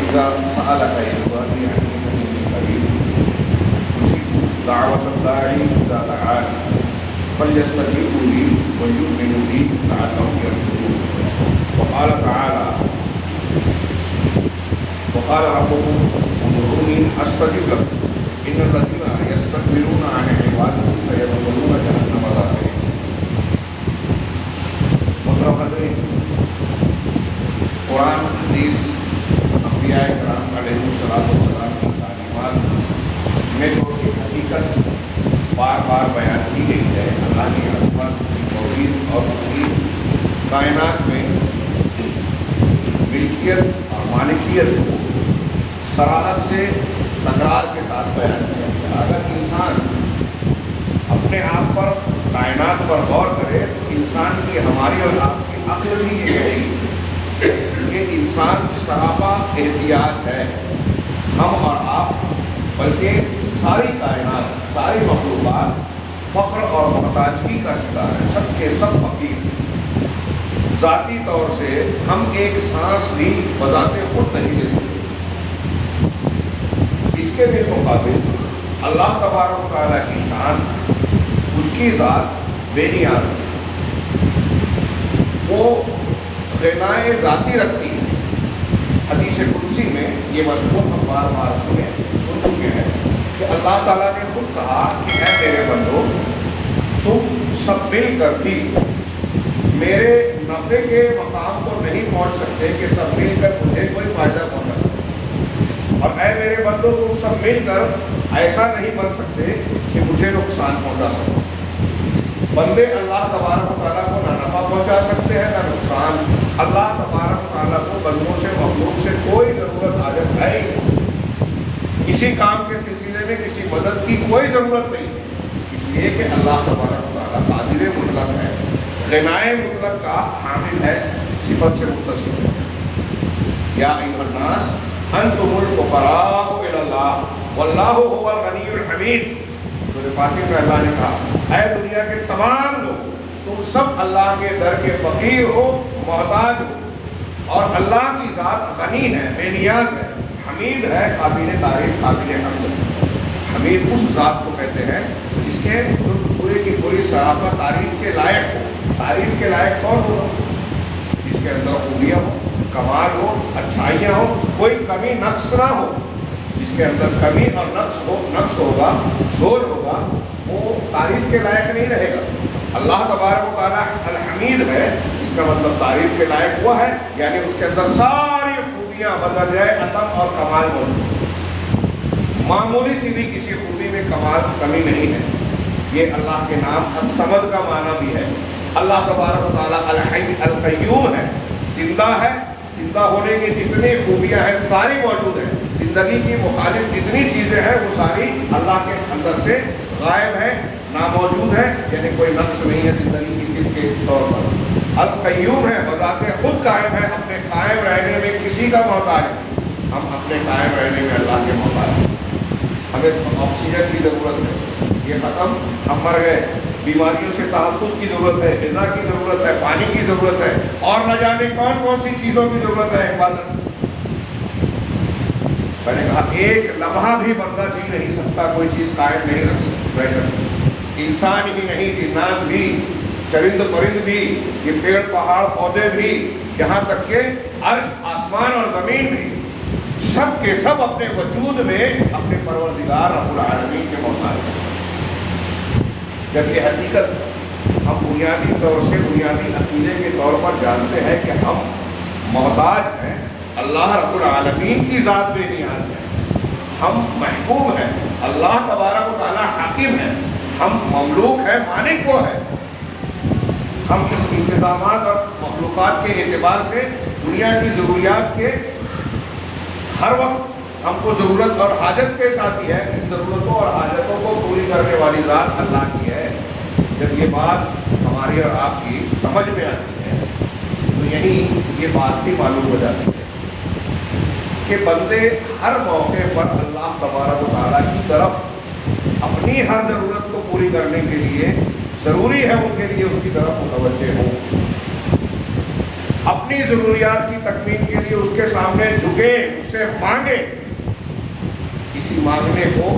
وَإِذَا سَأَلَكَ عِبَادِي عَنِّي فَإِنِّي قَرِيبٌ أُجِيبُ دَعْوَةَ الدَّاعِ إِذَا دَعَانِ فَلْيَسْتَجِيبُوا لِي وَلْيُؤْمِنُوا بِي لَعَلَّهُمْ يَرْشُدُونَ وقال تعالى وقال ربكم ادعوني استجب لكم ان الذين يستكبرون عن عبادتي سيدخلون جهنم داخرين. محترم حضرین، قرآن، حدیث، انبیاء کرام علیہ السلام کی تعلیمات میں جو ایک حقیقت بار بار بیان کی گئی ہے، اللہ کی عظمت، توحید اور توحید، کائنات میں ملکیت اور مالکیت کو صراحت سے تکرار کے ساتھ بیان کیا گیا. اگر انسان اپنے آپ پر، کائنات پر غور کرے تو انسان کی، ہماری اور آپ کی عقل بھی یہ کہے گی کہ انسان سراپا احتیاط ہے. ہم اور آپ بلکہ ساری کائنات، ساری مخلوقات فقر اور محتاجگی کا شکار ہے. سب کے سب فقیر. ذاتی طور سے ہم ایک سانس بھی بذات خود نہیں لے سکتے. اس کے بالمقابل اللہ تبارک و تعالیٰ کی شان، اس کی ذات بے نیاز ہے. وہ غنائے ذاتی رکھتی ہے. حدیث قدسی میں یہ مضمون ہم بار بار سن چکے ہیں کہ اللہ تعالیٰ نے خود کہا کہ اے میرے بندو، تم سب مل کر بھی میرے نفع کے مقام کو نہیں پہنچ سکتے کہ سب مل کر مجھے کوئی فائدہ پہنچا سکتے، اور اے میرے بندو، تم سب مل کر ایسا نہیں بن سکتے کہ مجھے نقصان پہنچا سکو. بندے اللہ تبارک و تعالیٰ کو نہ نفع پہنچا سکتے ہیں نہ نقصان. اللہ تبارک و تعالیٰ کو بندوں سے، مخلوق سے کوئی ضرورت حاجت ہے ہی نہیں. کسی کام کے سلسلے میں کسی مدد کی کوئی ضرورت نہیں ہے، اس لیے کہ اللہ تبارک و تعالیٰ قادر مطلق ہے، غنائے مطلق کا حامل ہے، صفت سے متصف ہے. یا ایھا الناس انتم الفقراء الی اللہ واللہ هو الغنی الحمید. سورہ فاتر میں اللہ نے کہا اے دنیا کے تمام لوگ، تم سب اللہ کے در کے فقیر ہو، محتاج ہو، اور اللہ کی ذات غنی ہے، بے نیاز ہے، حمید ہے، قابل تعریف، قابل حمد. حمید اس ذات کو کہتے ہیں جس کے جو پورے کی پوری سراپا تعریف کے لائق ہو. تعریف کے لائق کون ہو؟ جس کے اندر خوبیاں ہو، کمال ہو، اچھائیاں ہو، کوئی کمی نقص نہ ہو. جس کے اندر کمی اور نقص ہوگا، جھول ہوگا، وہ تعریف کے لائق نہیں رہے گا. اللہ تبارک و تعالیٰ الحمید ہے، اس کا مطلب تعریف کے لائق وہ ہے، یعنی اس کے اندر ساری خوبیاں بدل جائے، عطا اور کمال موجود. معمولی سی بھی کسی خوبی میں کمال کمی نہیں ہے. یہ اللہ کے نام الصمد کا معنی بھی ہے. اللہ تبارک و تعالیٰ الحی القیوم ہے، زندہ ہے. زندہ ہونے کی جتنی خوبیاں ہیں ساری موجود ہیں. زندگی کی مخالف جتنی چیزیں ہیں وہ ساری اللہ کے اندر سے غائب ہے، ناموجود ہے، یعنی کوئی نقص نہیں ہے زندگی کی چیز کے طور پر. القیوم ہے، بذات خود قائم ہے، اپنے قائم رہنے میں کسی کا محتاج ہے. ہم اپنے قائم رہنے میں اللہ کے محتاج ہیں. ہمیں آکسیجن کی ضرورت ہے، یہ ختم، ہم مر گئے. بیماریوں سے تحفظ کی ضرورت ہے، غذا کی ضرورت ہے، پانی کی ضرورت ہے، اور نہ جانے کون کون سی چیزوں کی ضرورت ہے. عبادت، میں نے کہا ایک لمحہ بھی بندہ جی نہیں سکتا، کوئی چیز قائم نہیں رہ سکتی. انسان ہی نہیں، جنات بھی، چرند پرند بھی، یہ پیڑ پہاڑ پودے بھی، یہاں تک کہ عرش، آسمان اور زمین بھی، سب کے سب اپنے وجود میں اپنے پروردگار رب العالمین کے محتاج ہیں. جب یہ حقیقت ہم بنیادی طور سے، بنیادی عقیدے کے طور پر جانتے ہیں کہ ہم محتاج ہیں، اللہ رب العالمین کی ذات بے نیاز ہے، ہم محکوم ہیں، اللہ تبارک و تعالیٰ حاکم ہے، ہم مملوک ہیں، مالک وہ ہے. ہم اس انتظامات اور مخلوقات کے اعتبار سے دنیا کی ضروریات کے ہر وقت ہم کو ضرورت اور حاجت پیش آتی ہے. ان ضرورتوں اور حاجتوں کو پوری کرنے والی ذات اللہ کی ہے. جب یہ بات ہماری اور آپ کی سمجھ میں آتی ہے تو یہی یہ بات بھی معلوم ہو جاتی ہے کہ بندے ہر موقع پر اللہ تبارک و تعالیٰ کی طرف اپنی ہر ضرورت کو پوری کرنے کے لیے ضروری ہے ان کے لیے اس کی طرف متوجہ ہوں. اپنی ضروریات کی تکمیل کے لیے اس کے سامنے جھکے، اس سے مانگے. اسی مانگنے کو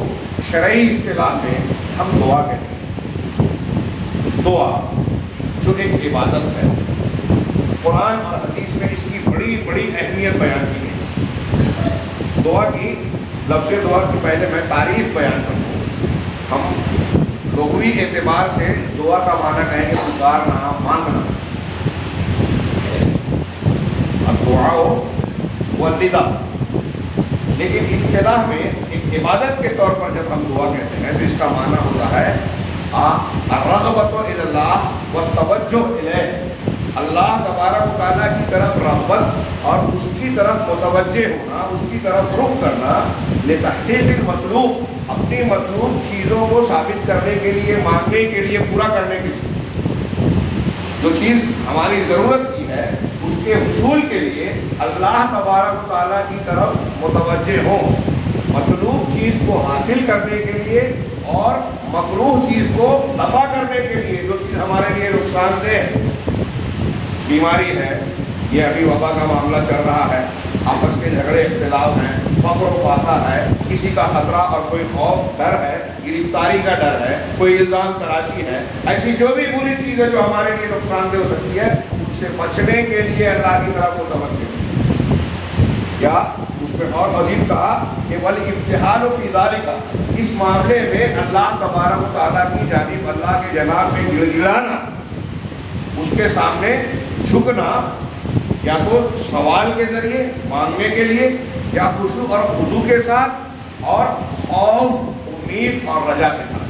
شرعی اصطلاح میں ہم دعا کہتے ہیں. دعا جو ایک عبادت ہے، قرآن اور حدیث میں اس کی بڑی بڑی اہمیت بیان کی ہے. دعا کی لفظ دعا کی پہلے میں تعریف بیان کروں. ہم لغوی اعتبار سے دعا کا معنی کہیں گے پکارنا، مانگنا. الدعاء والنداء، لیکن اصطلاح میں ایک عبادت کے طور پر جب ہم دعا کہتے ہیں تو اس کا معنی ہوتا ہے الرغبۃ الی اللہ والتوجہ الیہ. اللہ تبارک و تعالیٰ کی طرف رغبت اور اس کی طرف متوجہ ہونا، اس کی طرف رخ کرنا. لتحقیق المطلوب، اپنی مطلوب چیزوں کو ثابت کرنے کے لیے، مانگنے کے لیے، پورا کرنے کے لیے. جو چیز ہماری ضرورت کی ہے اس کے حصول کے لیے اللہ تبارک و تعالیٰ کی طرف متوجہ ہوں. مطلوب چیز کو حاصل کرنے کے لیے اور مکروہ چیز کو دفع کرنے کے لیے. جو چیز ہمارے لیے نقصان دہ، بیماری ہے، یہ ابھی وبا کا معاملہ چل رہا ہے، آپس کے جھگڑے اختلاف ہیں، فقر و فاقہ ہے، کسی کا خطرہ اور کوئی خوف، ڈر ہے، گرفتاری کا ڈر ہے، کوئی الزام تراشی ہے، ایسی جو بھی بری چیز ہے جو ہمارے لیے نقصان دہ ہو سکتی ہے، اس سے بچنے کے لیے اللہ کی طرف متوجہ. یا اس میں اور مزید کہا کہ والابتحال فی ذالک، اس معاملے میں اللہ تبارک و تعالیٰ کی جانب، اللہ کے جناب میں گڑگڑانا، اس کے سامنے جھکنا، یا تو سوال کے ذریعے مانگنے کے لیے، یا خشوع اور خضوع کے ساتھ، اور خوف، امید اور رجا کے ساتھ.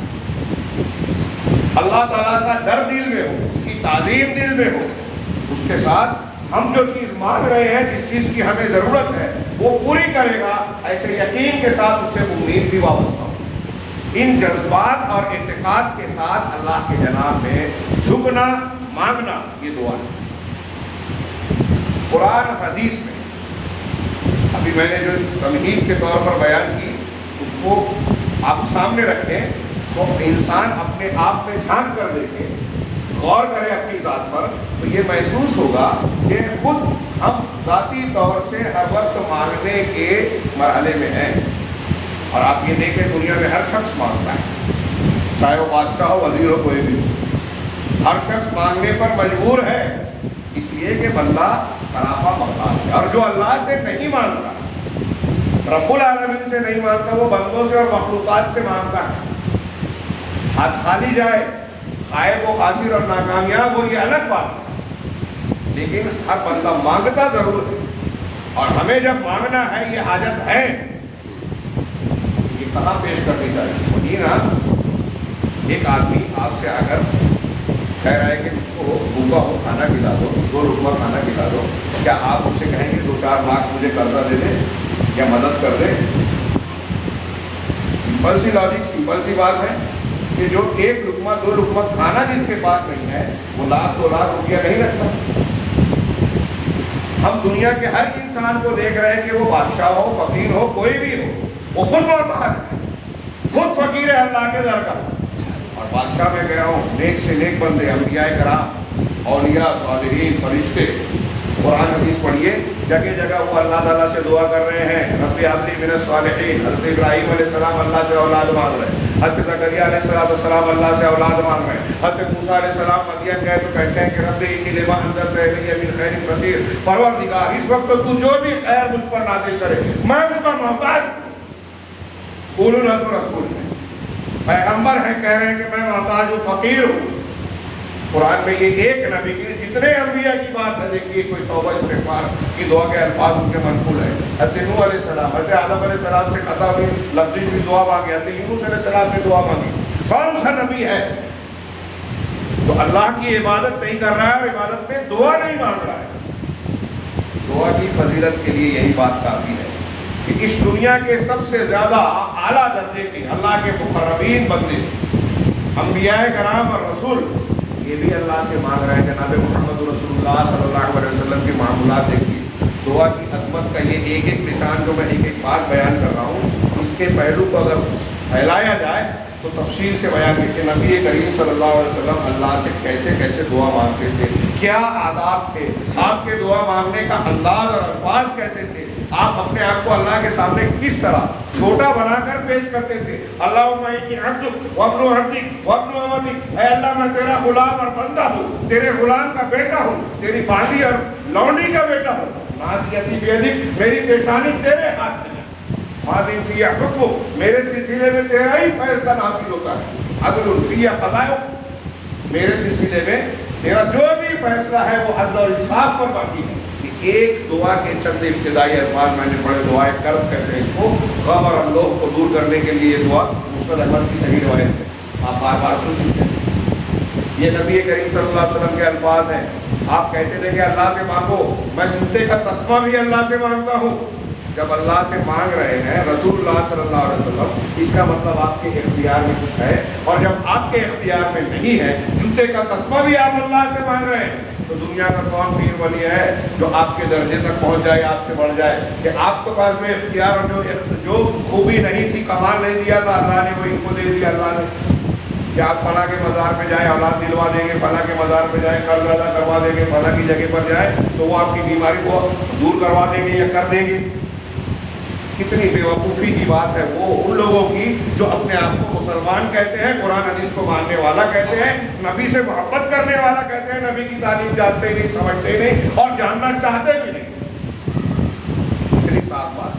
اللہ تعالیٰ کا ڈر دل میں ہو، اس کی تعظیم دل میں ہو، اس کے ساتھ ہم جو چیز مانگ رہے ہیں، جس چیز کی ہمیں ضرورت ہے وہ پوری کرے گا، ایسے یقین کے ساتھ اس سے امید بھی وابستہ ہو. ان جذبات اور اعتقاد کے ساتھ اللہ کے جناب میں جھکنا، مانگنا، یہ دعا ہے. قرآن حدیث میں ابھی میں نے جو تمہید کے طور پر بیان کی اس کو آپ سامنے رکھیں تو انسان اپنے آپ میں جھانک کر دیکھے، غور کرے اپنی ذات پر، تو یہ محسوس ہوگا کہ خود ہم ذاتی طور سے ہر وقت مانگنے کے مرحلے میں ہیں. اور آپ یہ دیکھیں دنیا میں ہر شخص مانگتا ہے، چاہے وہ بادشاہ ہو، وزیر ہو، کوئی بھی ہو. ہر شخص مانگنے پر مجبور ہے، اس لیے کہ بندہ سراپا محتاج ہے. اور جو اللہ سے نہیں مانگتا، رب العالمین سے نہیں مانگتا، وہ بندوں سے اور مخلوقات سے مانگتا ہے. ہاتھ خالی جائے، خائب و خاسر اور ناکامیاب ہو، یہ الگ بات ہے، لیکن ہر بندہ مانگتا ضرور ہے. اور ہمیں جب مانگنا ہے، یہ حاجت ہے، یہ کہاں پیش کرنی چاہیے؟ وہی نا، ایک آدمی آپ سے اگر کہہ رہا ہے کہ مجھ کو بھوکا ہو، کھانا کھلا دو، 2 لقمہ کھانا کھلا دو، کیا آپ اس سے کہیں گے 2-4 لاکھ مجھے قرضہ دے دیں یا مدد کر دیں؟ سمپل سی لاجک، سمپل سی بات ہے کہ جو 1 لقمہ 2 لقمہ کھانا جس کے پاس نہیں ہے، وہ 1-2 لاکھ روپیہ نہیں رکھتا. ہم دنیا کے ہر انسان کو دیکھ رہے ہیں کہ وہ بادشاہ ہو، فقیر ہو، کوئی بھی ہو، وہ خود محتاج ہے، خود فقیر ہے اللہ کے در کا. اور بادشاہ میں کہہ رہا ہوں، نیک سے نیک بندے، انبیاء کرام، اولیاء، صالحین، فرشتے، قرآن حدیث پڑھیے، جگہ جگہ وہ اللہ تعالیٰ سے دعا کر رہے ہیں، رب ہب لی من الصالحین. حضرت ابراہیم علیہ السلام اللہ سے اولاد مانگ رہے ہیں، حضرت زکریا علیہ السلام اللہ سے اولاد مانگ رہے ہیں، حضرت موسیٰ علیہ السلام مدین گئے تو کہتے ہیں کہ رب انی لما انزلت الی من خیر فقیر. پروردگار، اس وقت تو جو بھی خیر مجھ پر نازل کرے میں اس کا محتاج ہوں. اولو العزم رسول ہیں، پیغمبر ہیں، کہہ رہے ہیں کہ میں محتاج ہوں، فقیر ہوں. قرآن میں یہ ایک نبی کی جتنے انبیاء کی بات ہے، دیکھیے کوئی توبہ استغفار کی دعا کے الفاظ ان کے منقول ہیں. حضرت نوح علیہ السلام، حضرت آدم علیہ السلام سے خطا ہوئی لفظی سی دعا مانگی، حضرت یونس علیہ السلام نے دعا مانگی. کون سا نبی ہے تو اللہ کی عبادت نہیں کر رہا ہے اور عبادت میں دعا نہیں مانگ رہا ہے؟ دعا کی فضیلت کے لیے یہی بات کافی ہے کہ اس دنیا کے سب سے زیادہ اعلیٰ درجے کے اللہ کے مقربین بندے، انبیاء کرام اور رسول، یہ بھی اللہ سے مانگ رہے ہیں. جناب محمد رسول اللہ صلی اللہ علیہ وسلم کے معاملات دیکھیے. دعا کی عظمت کا یہ ایک ایک نشان جو میں ایک ایک بات بیان کر رہا ہوں، اس کے پہلو کو اگر پھیلایا جائے تو تفصیل سے بیان کرتے. نبی کریم صلی اللہ علیہ وسلم اللہ سے کیسے کیسے دعا مانگتے تھے، کیا آداب تھے، آپ کے دعا مانگنے کا انداز اور الفاظ کیسے تھے، آپ اپنے آپ کو اللہ کے سامنے کس طرح چھوٹا بنا کر پیش کرتے تھے. اللہم انی عبدک وابن عبدک وابن امتک، اے اللہ میں تیرا غلام اور بندہ ہوں، تیرے غلام کا بیٹا ہوں، تیری باندی اور لونڈی کا بیٹا ہوں. ناصیتی بیدک، میری پیشانی تیرے ہاتھ میں ہے. ماضٍ فی حکمک، میرے سلسلے میں تیرا ہی فیصلہ نافذ ہوتا ہے. عدل فی قضاؤک، میرے سلسلے میں تیرا جو بھی فیصلہ ہے وہ عدل اور انصاف پر باقی ہے. ایک دعا کے چند ابتدائی الفاظ میں نے پڑھے، دعائے کرب کہتے ہیں اس کو، غم اور اندوہ کو دور کرنے کے لیے یہ دعا مسند احمد کی صحیح روایت ہے، آپ بار بار سن چکے ہیں. یہ نبی کریم صلی اللہ علیہ وسلم کے الفاظ ہیں. آپ کہتے تھے کہ اللہ سے مانگو، میں جوتے کا تسمہ بھی اللہ سے مانگتا ہوں. جب اللہ سے مانگ رہے ہیں رسول اللہ صلی اللہ علیہ وسلم، اس کا مطلب آپ کے اختیار میں کچھ ہے، اور جب آپ کے اختیار میں نہیں ہے، جوتے کا تسمہ بھی آپ اللہ سے مانگ رہے ہیں، تو دنیا کا کون پیر ولی ہے جو آپ کے درجے تک پہنچ جائے، آپ سے بڑھ جائے؟ کہ آپ کے پاس میں اختیار اور جو خوبی نہیں تھی، کمال نہیں دیا تھا، اللہ نے وہ ان کو دے دیا. اللہ نے کہ آپ فلاں کے مزار پہ جائیں اولاد دلوا دیں گے، فلاں کے مزار پہ جائیں قرض ادا کروا دیں گے، فلاں کی جگہ پر جائیں تو وہ آپ کی بیماری کو دور کروا دیں گے یا کر دیں گے. کتنی بیوقوفی کی بات ہے وہ ان لوگوں کی جو اپنے آپ کو مسلمان کہتے ہیں، قرآن حدیث کو ماننے والا کہتے ہیں، نبی سے محبت کرنے والا کہتے ہیں، نبی کی تعلیم جانتے نہیں، سمجھتے نہیں اور جاننا چاہتے بھی نہیں. اتنی صاف بات.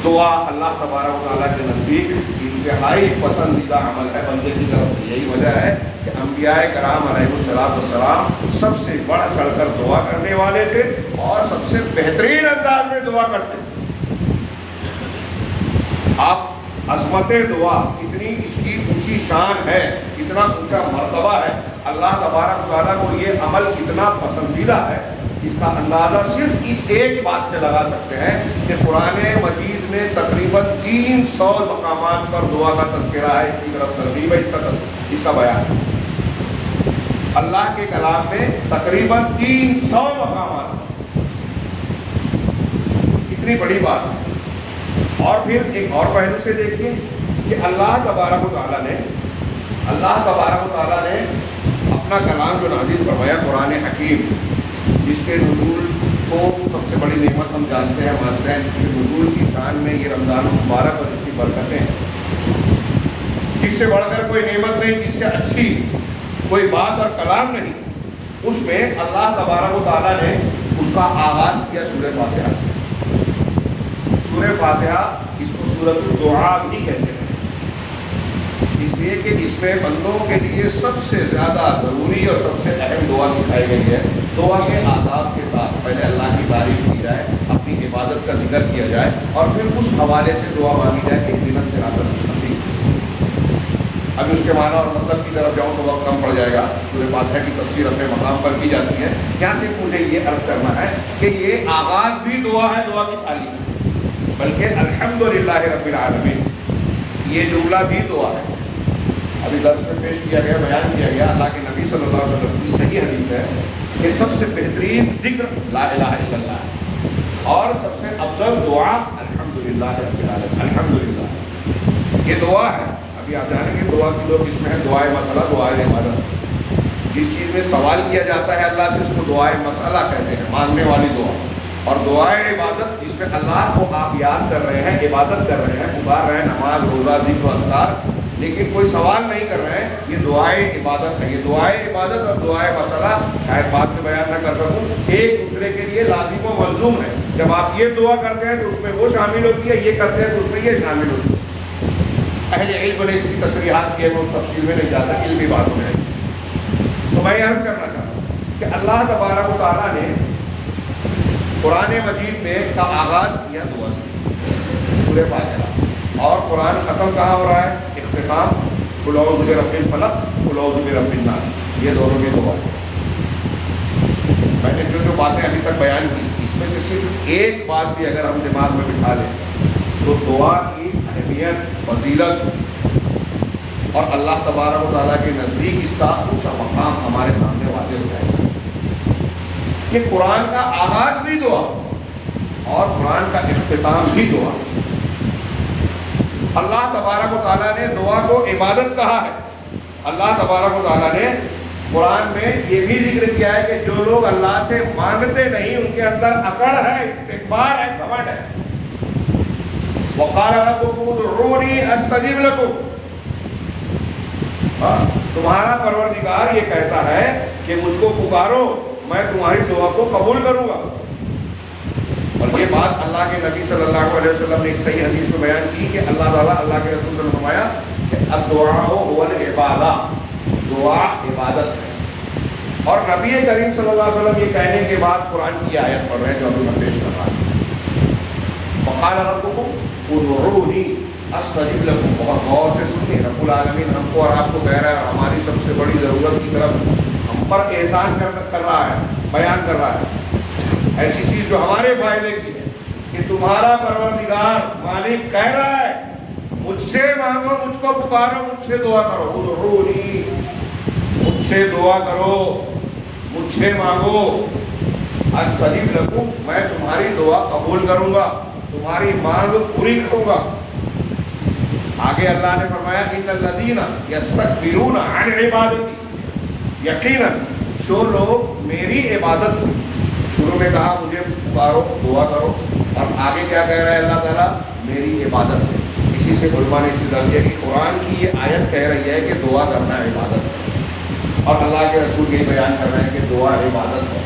دعا اللہ تبارک و تعالیٰ کے نزدیک انتہائی پسندیدہ عمل ہے بندے کی طرف سے. یہی وجہ ہے کہ انبیاء کرام علیہ السلام سب سے بڑھ چڑھ کر دعا کرنے والے تھے اور سب سے بہترین انداز میں دعا کرتے تھے. آپ عظمت دعا اتنی اس کی اونچی شان ہے، اتنا اونچا مرتبہ ہے، اللہ تبارک و تعالیٰ کو یہ عمل کتنا پسندیدہ ہے، اس کا اندازہ صرف اس ایک بات سے لگا سکتے ہیں کہ قرآن مجید میں تقریباً 300 مقامات پر دعا کا تذکرہ ہے، اس کی طرف ترغیب ہے، اس کا بیان ہے. اللہ کے کلام میں تقریباً 300 مقامات، اتنی بڑی بات ہے. اور پھر ایک اور پہلو سے دیکھیے کہ اللہ تبارک و تعالیٰ نے اپنا کلام جو نازل فرمایا قرآن حکیم، جس کے نزول کو سب سے بڑی نعمت ہم جانتے ہیں، مانتے ہیں کہ نزول کی شان میں یہ رمضان مبارک اور اس کی برکتیں ہیں، جس سے بڑھ کر کوئی نعمت نہیں، جس سے اچھی کوئی بات اور کلام نہیں. اس میں اللہ تبارک و تعالیٰ نے اس کا آغاز کیا سورہ فاتحہ سے. سورہ فاتحہ اس کو سورۃ الدعاء بھی کہتے ہیں، اس لیے کہ اس میں بندوں کے لیے سب سے زیادہ ضروری اور سب سے اہم دعا سکھائی گئی ہے. دعا کے آداب کے ساتھ پہلے اللہ کی تعریف کی جائے، اپنی عبادت کا ذکر کیا جائے، اور پھر اس حوالے سے دعا مانگی جائے کہ اہدنا الصراط المستقیم. ابھی اس کے معنی اور مطلب کی طرف جاؤں تو وقت کم پڑ جائے گا. سورہ فاتحہ کی تفسیر اپنے مقام پر کی جاتی ہے. یہاں صرف مجھے یہ عرض کرنا ہے کہ یہ آغاز بھی دعا ہے، دعا کی تعلیم، بلکہ الحمدللہ رب العالمین یہ جملہ بھی دعا ہے. ابھی درس میں پیش کیا گیا، بیان کیا گیا، اللہ کے نبی صلی اللہ علیہ وسلم کی صحیح حدیث ہے کہ سب سے بہترین ذکر لا الہ الا اللہ ہے، اور سب سے افضل دعا الحمدللہ رب العالمین. الحمدللہ یہ دعا ہے. ابھی آپ جانیں گے دعا کی دو قسمیں ہیں، دعائے مسئلہ، دعائے عبادت. جس چیز میں سوال کیا جاتا ہے اللہ سے اس کو دعائے مسئلہ کہتے ہیں، مانگنے والی دعا. اور دعائے عبادت جس میں اللہ کو آپ یاد کر رہے ہیں، عبادت کر رہے ہیں، پکار رہے ہیں، نماز روزہ ذکر و اذکار، لیکن کوئی سوال نہیں کر رہے ہیں، یہ دعائے عبادت ہے. یہ دعائے عبادت اور دعائے مسئلہ شاید بعد میں بیان نہ کر سکوں، ایک دوسرے کے لیے لازم و ملزوم ہے. جب آپ یہ دعا کرتے ہیں تو اس میں وہ شامل ہوتی ہے، یہ کرتے ہیں تو اس میں یہ شامل ہوتی ہے. اہل علم نے اس کی تصریحات کی ہے، میں اس تفصیل میں نہیں جاتا، علمی باتوں میں. تو میں یہ عرض کرنا چاہتا ہوں کہ اللہ تبارک و تعالیٰ نے قرآن مجید میں کا آغاز کیا دعا سے، سورہ فاتحہ، اور قرآن ختم کہاں ہو رہا ہے؟ اختتام قل اعوذ برب الفلق قل اعوذ برب الناس. یہ دونوں کی دعا ہے. میں نے جو باتیں ابھی تک بیان کی، اس میں سے صرف ایک بات بھی اگر ہم دماغ میں بٹھا لیں تو دعا کی اہمیت، فضیلت اور اللہ تبارک و تعالیٰ کے نزدیک اس کا اونچا مقام ہمارے سامنے واضح ہو جائے گا کہ قرآن کا آغاز بھی دعا اور قرآن کا اختتام بھی دعا. اللہ تبارک و تعالیٰ نے دعا کو عبادت کہا ہے. اللہ تبارک و تعالیٰ نے قرآن میں یہ بھی ذکر کیا ہے کہ جو لوگ اللہ سے مانگتے نہیں ان کے اندر اکڑ ہے، استکبار ہے، گھمنڈ ہے۔ وَقَالَ رَبُّكُمُ ادْعُونِي أَسْتَجِبْ لَكُمْ، تمہارا پروردگار یہ کہتا ہے کہ مجھ کو پکارو، میں تمہاری دعا کو قبول کروں گا۔ اور یہ بات اللہ کے نبی صلی اللہ علیہ وسلم نے ایک صحیح حدیث میں بیان کی کہ اللہ تعالیٰ، اللہ کے رسول نے فرمایا کہ الدعاء هو العبادہ، دعا عبادت ہے۔ اور نبی کریم صلی اللہ علیہ وسلم یہ کہنے کے بعد قرآن کی آیت پڑھ رہے ہیں جو ابھی میں پیش کر رہا ہوں۔ وقال ربكم ادعوني استجب لكم، بہت غور سے سنیے، رب العالمین ہم کو اور آپ کو کہہ رہا ہے، ہماری سب سے بڑی ضرورت کی طرف ہم پر احسان کر رہا ہے، بیان کر رہا ہے ایسی چیز جو ہمارے فائدے کی ہے کہ تمہارا پروردگار مالک کہہ رہا ہے مجھ سے مانگو، مجھ کو پکارو، مجھ سے دعا کرو، ادعونی، مجھ سے دعا کرو، مجھ سے مانگو، استجب لکم، میں تمہاری دعا قبول کروں گا، تمہاری مانگ پوری کروں گا۔ آگے اللہ نے فرمایا ان الذین یستکبرون عن عبادتی، یقیناً جو لوگ میری عبادت سے، شروع میں کہا مجھے پکارو، دعا کرو، اور آگے کیا کہہ رہا ہے اللہ تعالیٰ؟ میری عبادت سے۔ اسی سے علماء نے استدلال کیا کہ قرآن کی یہ آیت کہہ رہی ہے کہ دعا کرنا عبادت ہے، اور اللہ کے رسول یہ بیان کر رہے ہیں کہ دعا عبادت ہے۔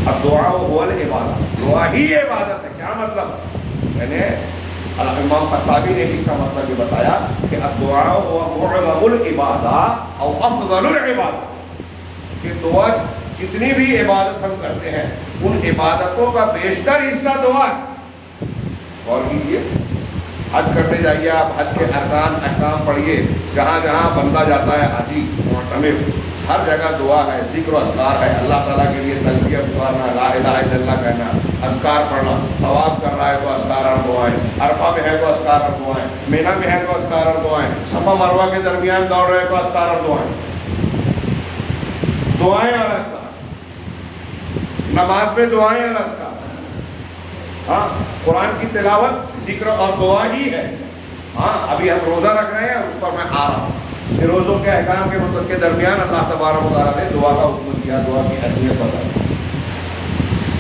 اب دعا هو العبادہ، دعا ہی عبادت ہے۔ کیا مطلب؟ میں نے امام خطابی نے اس کا مطلب یہ بتایا کہ الدعاء هو معظم العبادہ او افضل العبادہ، کہ دعا جتنی بھی عبادت ہم کرتے ہیں ان عبادتوں کا بیشتر حصہ دعا ہے۔ اور کیجیے، حج کرنے جائیے آپ، حج کے ارکان احکام پڑھیے، جہاں جہاں بندہ جاتا ہے حاجی معتمر، ہر جگہ دعا ہے، ذکر و اذکار ہے، اللہ تعالیٰ کے لیے تلبیہ پکارنا، لا الہ الا اللہ کہنا، اذکار پڑھنا، طواف کر رہا ہے تو اذکار اور دعائیں، عرفہ میں ہے تو اذکار اور دعائیں، مینا میں ہے تو اذکار اور دعائیں، صفا مروہ کے درمیان دوڑ رہے تو اذکار اور دعائیں، دعائیں اور اذکار، نماز میں دعائیں اور اذکار۔ ہاں، قرآن کی تلاوت ذکر اور دعا ہی ہے۔ ہاں، ابھی ہم روزہ رکھ رہے ہیں، اس پر میں آ رہا ہوں کہ روزوں کے احکام کے مطلب کے درمیان اللہ تبارک و تعالیٰ نے دعا کا حکم دیا، دعا کی اہمیت بتائی۔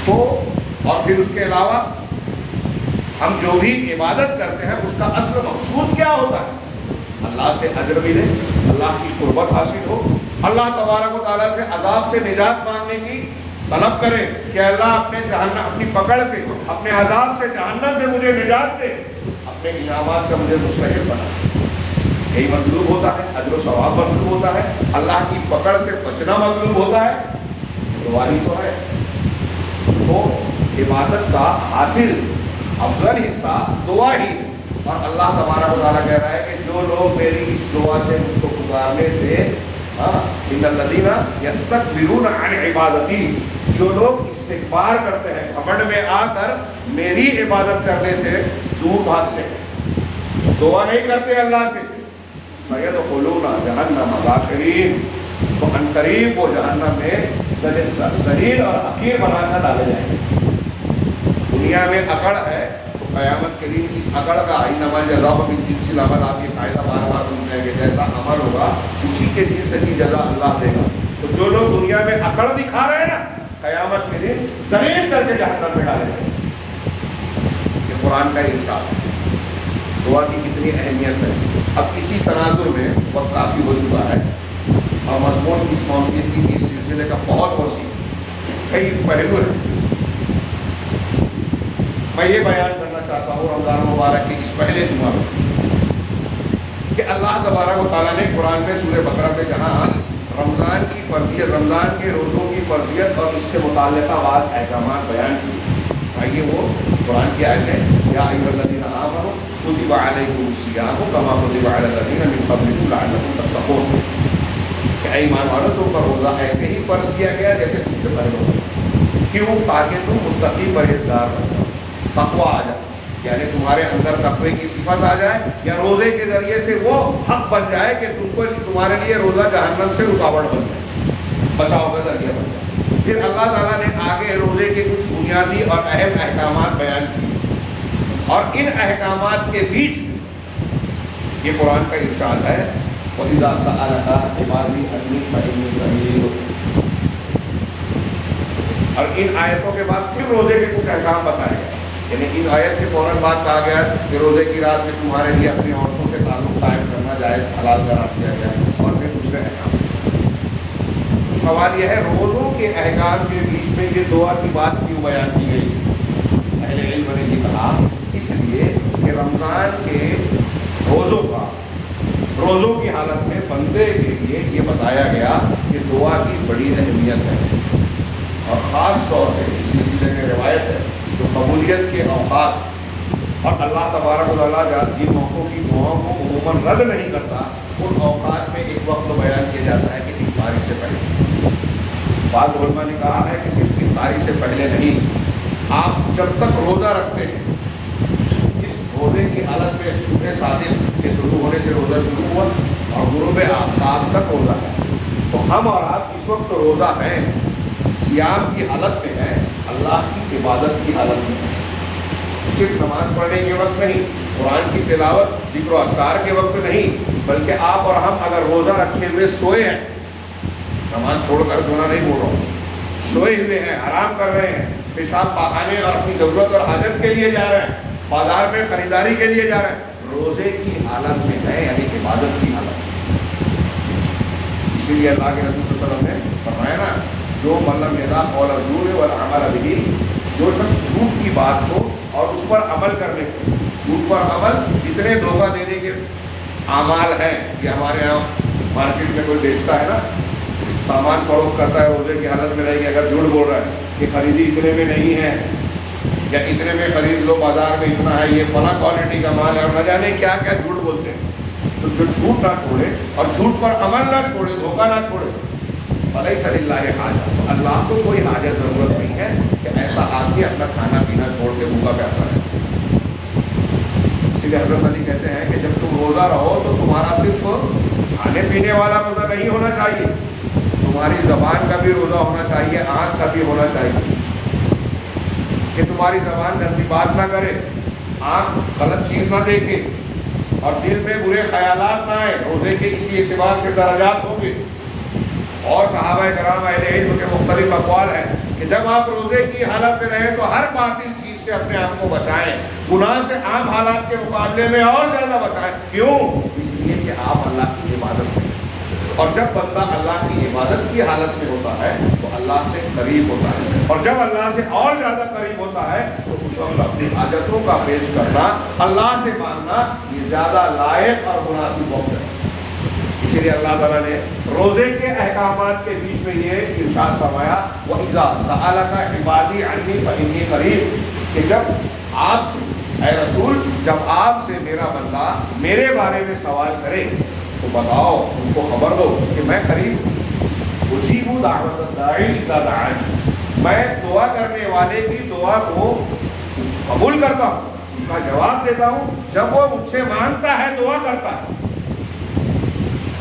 تو اور پھر اس کے علاوہ ہم جو بھی عبادت کرتے ہیں اس کا اصل مقصود کیا ہوتا ہے؟ اللہ سے اجر ملے، اللہ کی قربت حاصل ہو، اللہ تبارک و تعالیٰ سے عذاب سے نجات مانگنے کی طلب کرے کہ اللہ اپنے جہنم، اپنی پکڑ سے، اپنے عذاب سے، جہنم سے مجھے نجات دے، اپنے انعامات کا مجھے مستحق بنا۔ یہی مطلوب ہوتا ہے، اجر و ثواب مطلوب ہوتا ہے، اللہ کی پکڑ سے بچنا مطلوب ہوتا ہے، دعا ہی تو ہے۔ تو عبادت کا حاصل افضل حصہ دعا ہی ہے، اور اللہ تبارک و تعالیٰ کہہ رہا ہے کہ جو لوگ میری اس دعا سے، مجھ کو پکارنے سے، ان الذین یستکبرون عن عبادتی، جو لوگ استکبار کرتے ہیں، گھمنڈ میں آ کر میری عبادت کرنے سے دور بھاگتے ہیں، دعا نہیں کرتے اللہ سے، سیدخلون جہنم داخرین، تو ان قریب وہ جہنم میں ذلیل اور حقیر بنا کر ڈالے جائیں گے۔ دنیا میں اکڑ ہے تو قیامت کے دن اس اکڑ کا انما الجزاء من جنس العمل، آپ یہ قاعدہ بار بار سنتے ہیں کہ جیسا عمل ہوگا اسی کے جنس کی جزا اللہ دے گا۔ تو جو لوگ دنیا میں اکڑ دکھا رہے ہیں نا، قیامت کے دن ذلیل کر کے جہنم میں ڈالے جائیں گے۔ یہ قرآن کا ارشاد ہے، دعا کی کتنی اہمیت ہے۔ اب اسی تناظر میں وقت کافی ہو چکا ہے، اور مضمون اس موضوع کی اس سلسلے کا بہت وسیع کئی پہلو ہے۔ میں یہ بیان کرنا چاہتا ہوں رمضان مبارک کے اس پہلے جمعہ میں کہ اللہ تبارک و تعالیٰ نے قرآن میں سورہ بقرہ میں جہاں رمضان کی فرضیت، رمضان کے روزوں کی فرضیت اور اس کے متعلقہ بعض احکامات بیان کیے، آئیے وہ قرآن کی آیت ہے، یا ایھا الذین آمنوا کتب علیکم الصیام کما کتب علی الذین من قبلکم لعلکم تتقون، کہ اے ایمان والو تم پر روزہ ایسے ہی فرض کیا گیا جیسے تم سے پہلے ہو، کیوں؟ تاکہ تم متقی پرہیزگار بن جاؤ، تقویٰ آ جائے، یعنی تمہارے اندر تقوی کی صفت آ جائے، یا روزے کے ذریعے سے وہ حق بن جائے کہ تم کو، تمہارے لیے روزہ جہنم سے رکاوٹ بن جائے، بچاؤ کا ذریعہ بن جائے۔ پھر اللہ تعالیٰ نے آگے روزے کے کچھ بنیادی اور اہم احکامات بیان کیے، اور ان احکامات کے بیچ میں یہ قرآن کا ارشاد ہے وَإِذَا سَأَلَكَ عِبَادِي عَنِّي فَإِنِّي قَرِيبٌ۔ اور ان آیتوں کے بعد پھر روزے کے کچھ احکام بتائے گئے، یعنی ان آیت کے فوراً بعد کہا گیا کہ روزے کی رات میں تمہارے لیے اپنی عورتوں سے تعلق قائم کرنا جائز حلال قرار دیا گیا، اور پھر دوسرے احکام۔ تو سوال یہ ہے روزوں کے احکام کے بیچ میں یہ دعا کی بات کیوں بیان کی گئی؟ اہل علم نے یہ کہا اس لیے کہ رمضان کے روزوں کی حالت میں بندے کے لیے یہ بتایا گیا کہ دعا کی بڑی اہمیت ہے، اور خاص طور سے اس سلسلے میں روایت ہے جو قبولیت کے اوقات، اور اللہ تبارک و تعالیٰ جن موقعوں کی دعاؤں کو عموماً رد نہیں کرتا، ان اوقات میں ایک وقت بیان کیا جاتا ہے کہ افطاری سے پہلے۔ بعض علماء نے کہا ہے کہ صرف افطاری سے پہلے نہیں، آپ جب تک روزہ رکھتے ہیں، اس روزے کی حالت میں صبح صادق کے طلوع ہونے سے روزہ شروع ہوا اور غروب آفتاب تک روزہ ہے، تو ہم اور آپ اس وقت روزہ ہیں، صیام کی حالت میں ہے، اللہ کی عبادت کی حالت میں ہے، صرف نماز پڑھنے کے وقت نہیں، قرآن کی تلاوت ذکر و اذکار کے وقت نہیں، بلکہ آپ اور ہم اگر روزہ رکھے ہوئے سوئے ہیں، نماز چھوڑ کر سونا نہیں بول رہا ہوں، سوئے ہوئے ہیں، آرام کر رہے ہیں، پیشاب پاخانے اور اپنی ضرورت اور حاجت کے لیے جا رہے ہیں، بازار میں خریداری کے لیے جا رہے ہیں، روزے کی حالت میں ہے، یعنی عبادت کی حالت میں۔ اسی لیے اللہ کے رسول صلی اللہ علیہ وسلم نے فرمایا نا، جو ملم یدا قول الزور والعمل به، جو شخص جھوٹ کی بات کو اور اس پر عمل کرنے کو، جھوٹ پر عمل، جتنے دھوکہ دینے کے اعمال ہیں، یہ ہمارے یہاں مارکیٹ میں کوئی بیچتا ہے نا، سامان فروخت کرتا ہے، روزے کی حالت میں رہے گی، اگر جھوٹ بول رہا ہے کہ خریدی اتنے میں نہیں ہے، یا اتنے میں خرید لو، بازار میں اتنا ہے، یہ فلاں کوالٹی کا مال ہے، اور نہ جانے کیا کیا جھوٹ بولتے ہیں، تو جو جھوٹ نہ چھوڑے اور جھوٹ پر عمل نہ چھوڑے، دھوکہ نہ چھوڑے، فلیس للہ حاجہ، تو اللہ کو کوئی حاجت ضرورت نہیں ہے کہ ایسا آدمی اپنا کھانا پینا چھوڑ کے بھوکا پیاسا ہے۔ اسی لیے حضرت علی کہتے ہیں کہ جب تم روزہ رہو تو تمہارا صرف کھانے پینے والا روزہ نہیں ہونا چاہیے، تمہاری زبان کا بھی روزہ ہونا چاہیے، آنکھ کا بھی ہونا چاہیے، کہ تمہاری زبان گندی بات نہ کرے، آنکھ غلط چیز نہ دیکھے، اور دل میں برے خیالات نہ آئے۔ روزے کے اسی اعتبار سے درجات ہوں گے، اور صحابہ کرام اہل علم کے مختلف اقوال ہیں کہ جب آپ روزے کی حالت میں رہیں تو ہر باطل چیز سے اپنے آپ کو بچائیں، گناہ سے عام حالات کے مقابلے میں اور زیادہ بچائیں۔ کیوں؟ اس لیے کہ آپ اللہ کی عبادت کریں، اور جب بندہ اللہ کی عبادت کی حالت میں ہوتا ہے تو اللہ سے قریب ہوتا ہے، اور جب اللہ سے اور زیادہ قریب ہوتا ہے تو اس وقت اپنی حاجتوں کا پیش کرنا، اللہ سے مانگنا، یہ زیادہ لائق اور مناسب وقت ہے۔ اسی لیے اللہ تعالیٰ نے روزے کے احکامات کے بیچ میں یہ ارشاد فرمایا، وَإِذَا سَأَلَكَ عِبَادِي عَنِّي فَإِنِّي قَرِيبٌ، کہ جب آپ سے، اے رسول، جب آپ سے میرا بندہ میرے بارے میں سوال کرے تو بتاؤ، اس کو خبر دو کہ میں قریب ہوں۔ اجیب دعوت الداعی اذا دعانی، میں دعا کرنے والے کی دعا کو قبول کرتا ہوں، اس کا جواب دیتا ہوں جب وہ مجھ سے مانگتا ہے، دعا کرتا ہے۔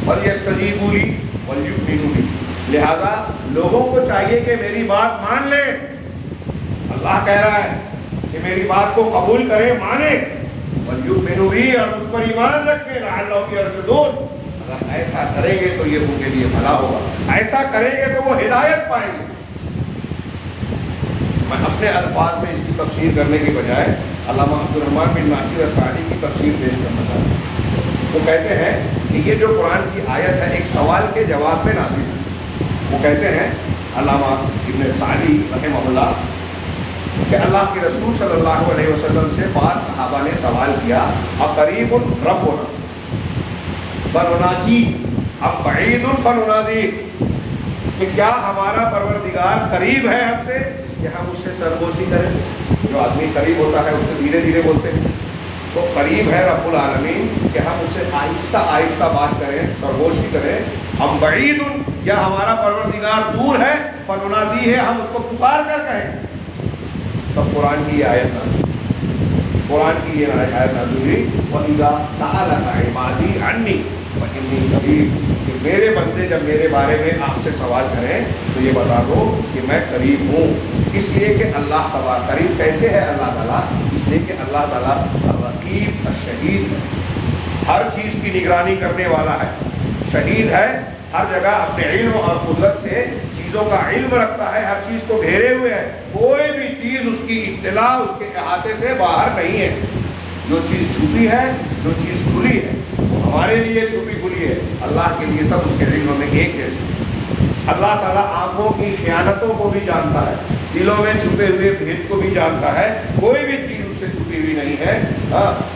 فَلْيَسْتَجِيبُوا لِي وَلْيُؤْمِنُوا بِي، لہذا لوگوں کو چاہیے کہ میری بات مان لیں۔ اللہ کہہ رہا ہے کہ میری بات کو قبول کرے، مانے، وَلْيُؤْمِنُوا بِي، اور اس پر ایمان رکھیں، لَعَلَّهُمْ يَرْشُدُونَ، اگر ایسا کریں گے تو یہ ان کے لیے بھلا ہوگا، ایسا کریں گے تو وہ ہدایت پائیں گے۔ میں اپنے الفاظ میں اس کی تفسیر کرنے کے بجائے علامہ عبدالرحمن بن ناصر السعدی کی تفسیر پیش کرنا چاہتا ہوں۔ وہ کہتے ہیں کہ یہ جو قرآن کی آیت ہے ایک سوال کے جواب میں نازل ہے۔ وہ کہتے ہیں علامہ ابن سعدی رحمہ اللہ کہ اللہ کے رسول صلی اللہ علیہ وسلم سے بعض صحابہ نے سوال کیا، اقریب ربنا فنناجی ام بعید فننادی، کہ کیا ہمارا پروردگار قریب ہے ہم سے کہ ہم اس سے سرگوشی کریں؟ جو آدمی قریب ہوتا ہے اس سے دھیرے دھیرے بولتے ہیں، تو قریب ہے رب العالمین کہ ہم اس سے آہستہ آہستہ بات کریں، سرگوشی کریں۔ ہم بعید، یا ہمارا پروردگار دور ہے، فننادی ہے، ہم اس کو پکار کر کہیں۔ تب قرآن کی یہ آیت نازل، قرآن کی یہ آیت نازل ہوئی، وَإِذَا سَأَلَكَ عِبَادِي عَنِّي فَإِنِّي قَرِيبٌ، کہ میرے بندے جب میرے بارے میں آپ سے سوال کریں تو یہ بتا دو کہ میں قریب ہوں۔ اس لیے کہ اللہ تعالیٰ قریب کیسے ہے اللہ تعالیٰ؟ اس لیے کہ اللہ تعالیٰ الرقیب الشہید ہے، ہر چیز کی نگرانی کرنے والا ہے، شہید ہے، ہر جگہ اپنے علم اور قدرت سے چیزوں کا علم رکھتا ہے، ہر چیز کو گھیرے ہوئے ہے، کوئی بھی چیز اس کی اطلاع اس کے احاطے سے باہر نہیں ہے۔ جو چیز چھپی ہے، جو چیز کھلی ہے، وہ ہمارے لیے چھپی کھلی ہے، اللہ کے لیے سب اس کے علم میں ایک جیسے۔ اللہ تعالیٰ آنکھوں کی خیانتوں کو بھی جانتا ہے، دلوں میں چھپے ہوئے بھید کو بھی جانتا ہے، کوئی بھی چیز اس سے چھپی ہوئی نہیں ہے۔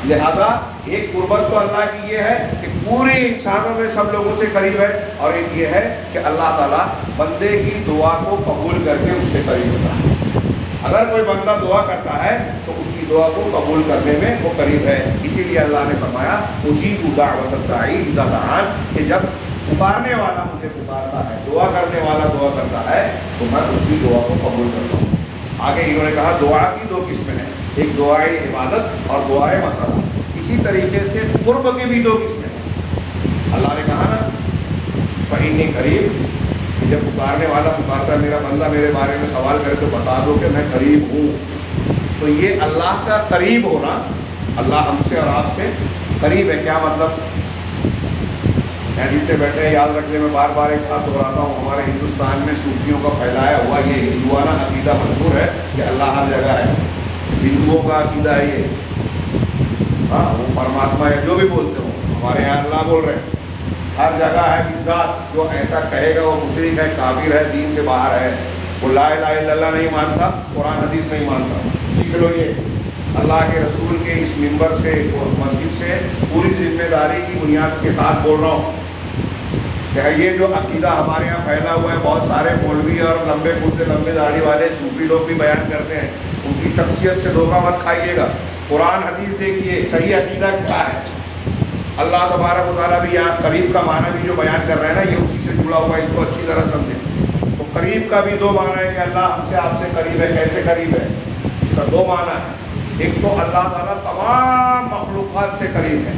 لہذا ایک قربت تو اللہ کی یہ ہے کہ پورے انسانوں میں سب لوگوں سے قریب ہے، اور ایک یہ ہے کہ اللہ تعالیٰ بندے کی دعا کو قبول کر کے اس سے قریب ہوتا ہے۔ اگر کوئی بندہ دعا کرتا ہے تو اس کی دعا کو قبول کرنے میں وہ قریب ہے۔ اسی لیے اللہ نے فرمایا اجیب دعوت الداعی اذا دعان، کہ جب پکارنے والا مجھے پکارتا ہے، دعا کرنے والا دعا کرتا ہے تو میں اس کی دعا کو قبول کرتا ہوں۔ آگے انہوں نے کہا دعا کی دو قسمیں ہیں، ایک دعائے عبادت اور دعائے مسئلہ۔ اسی طریقے سے قرب کی بھی دو قسمیں ہیں۔ اللہ نے کہا نا فإنی قریب، کہ جب پکارنے والا پکارتا ہے میرا بندہ میرے بارے میں سوال کرے تو بتا دو کہ میں قریب ہوں۔ تو یہ اللہ کا قریب ہونا، اللہ ہم سے اور آپ سے قریب ہے۔ کیا مطلب؟ میں جتنے بیٹھے ہیں یاد رکھنے میں بار بار ایک بات دہراتا ہوں، ہمارے ہندوستان میں صوفیوں کا پھیلایا ہوا یہ ہندوانہ عقیدہ مشہور ہے کہ اللہ ہر جگہ ہے۔ ہندوؤں کا عقیدہ ہے یہ، ہاں وہ پرماتما ہے جو بھی بولتے ہو، ہمارے یہاں اللہ بول رہے ہیں ہر جگہ ہے کی ذات۔ جو ایسا کہے گا وہ مشرک ہے، کافر ہے، دین سے باہر ہے، وہ لا الہ الا اللہ نہیں مانتا، قرآن حدیث نہیں مانتا۔ سیکھ لو یہ اللہ کے رسول کے اس منبر سے اور مسجد سے پوری ذمہ داری کی بنیاد کے ساتھ بول رہا ہوں کہ یہ جو عقیدہ ہمارے یہاں پھیلا ہوا ہے، بہت سارے مولوی اور لمبے کرتے لمبے داڑھی والے صوفی لوگ بھی بیان کرتے ہیں، ان کی شخصیت سے دھوکہ مت کھائیے گا۔ قرآن حدیث دیکھیے، صحیح عقیدہ کیا ہے۔ اللہ تبارک و تعالیٰ بھی یہاں قریب کا معنی بھی جو بیان کر رہے ہیں نا، یہ اسی سے جڑا ہوا ہے، اس کو اچھی طرح سمجھیں۔ تو قریب کا بھی دو معنی ہے کہ اللہ ہم سے آپ سے قریب ہے۔ کیسے قریب ہے؟ اس کا دو معنی ہے۔ ایک تو اللہ تعالیٰ تمام مخلوقات سے قریب ہے،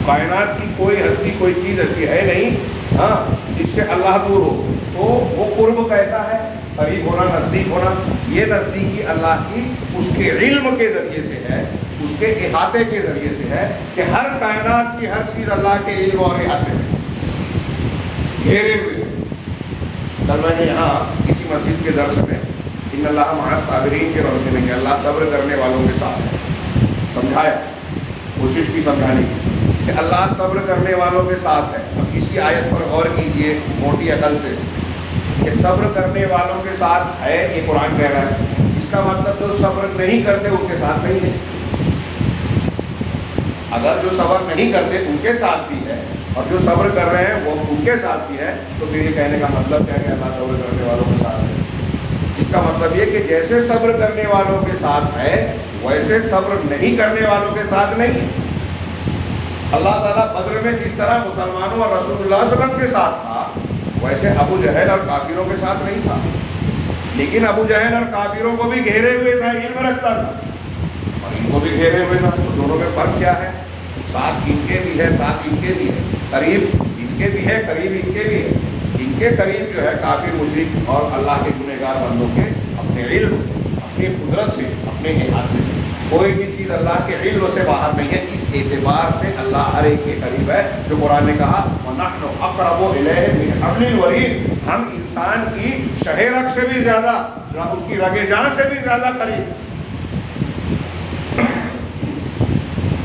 کائنات کی کوئی ہستی کوئی چیز ایسی ہے نہیں ہاں جس سے اللہ دور ہو۔ تو وہ قرب کیسا ہے؟ قریب ہونا، نزدیک ہونا۔ یہ نزدیکی اللہ کی اس کے علم کے ذریعے سے ہے، اس کے احاطے کے ذریعے سے ہے کہ ہر کائنات کی ہر چیز اللہ کے علم اور احاطے میں گھیرے ہوئے۔ کل میں نے یہاں کسی مسجد کے درس میں ان اللہ مع الصابرین کے روشنی میں کہ اللہ صبر کرنے والوں کے ساتھ ہے، سمجھایا، کوشش کی سمجھانے کی کہ اللہ صبر کرنے والوں کے ساتھ ہے۔ اب اسی آیت پر غور کیجئے موٹی عقل سے کہ صبر کرنے والوں کے ساتھ ہے، یہ قرآن کہہ رہا ہے۔ اس کا مطلب جو صبر نہیں کرتے ان کے ساتھ نہیں ہے۔ اگر جو صبر نہیں کرتے ان کے ساتھ بھی ہے اور جو صبر کر رہے ہیں وہ ان کے ساتھ بھی ہے، تو میرے کہنے کا مطلب کیا کہ اللہ صبر کرنے والوں کے ساتھ ہے۔ اس کا مطلب یہ کہ جیسے صبر کرنے والوں کے ساتھ ہے ویسے صبر نہیں کرنے والوں کے ساتھ نہیں ہے۔ اللہ تعالیٰ بدر میں جس طرح مسلمانوں اور رسول اللہ صلی اللہ علیہ وسلم کے ساتھ تھا ویسے ابو جہل اور کافروں کے ساتھ نہیں تھا، لیکن ابو جہل اور کافروں کو بھی گھیرے ہوئے تھا، علم رکھتا تھا اور ان کو بھی گھیرے ہوئے تھا۔ تو دونوں میں فرق کیا ہے؟ ساتھ ان کے بھی ہے، ساتھ ان کے بھی ہے، قریب ان کے بھی ہے، قریب ان کے بھی ہے۔ ان کے قریب جو ہے کافر، مشرک اور اللہ کے گنہگار بندوں کے اپنے علم سے، اپنی قدرت سے، اپنے احاطے سے، کوئی بھی چیز اللہ کے علم سے باہر نہیں ہے۔ اس اعتبار سے اللہ ہر ایک کے قریب ہے، جو قرآن نے کہا وَنَحْنُ أَقْرَبُ إِلَيْهِ مِنْ حَبْلِ الْوَرِيدِ، ہم انسان کی شہ رگ سے بھی زیادہ، اس کی رگ جان سے بھی زیادہ قریب۔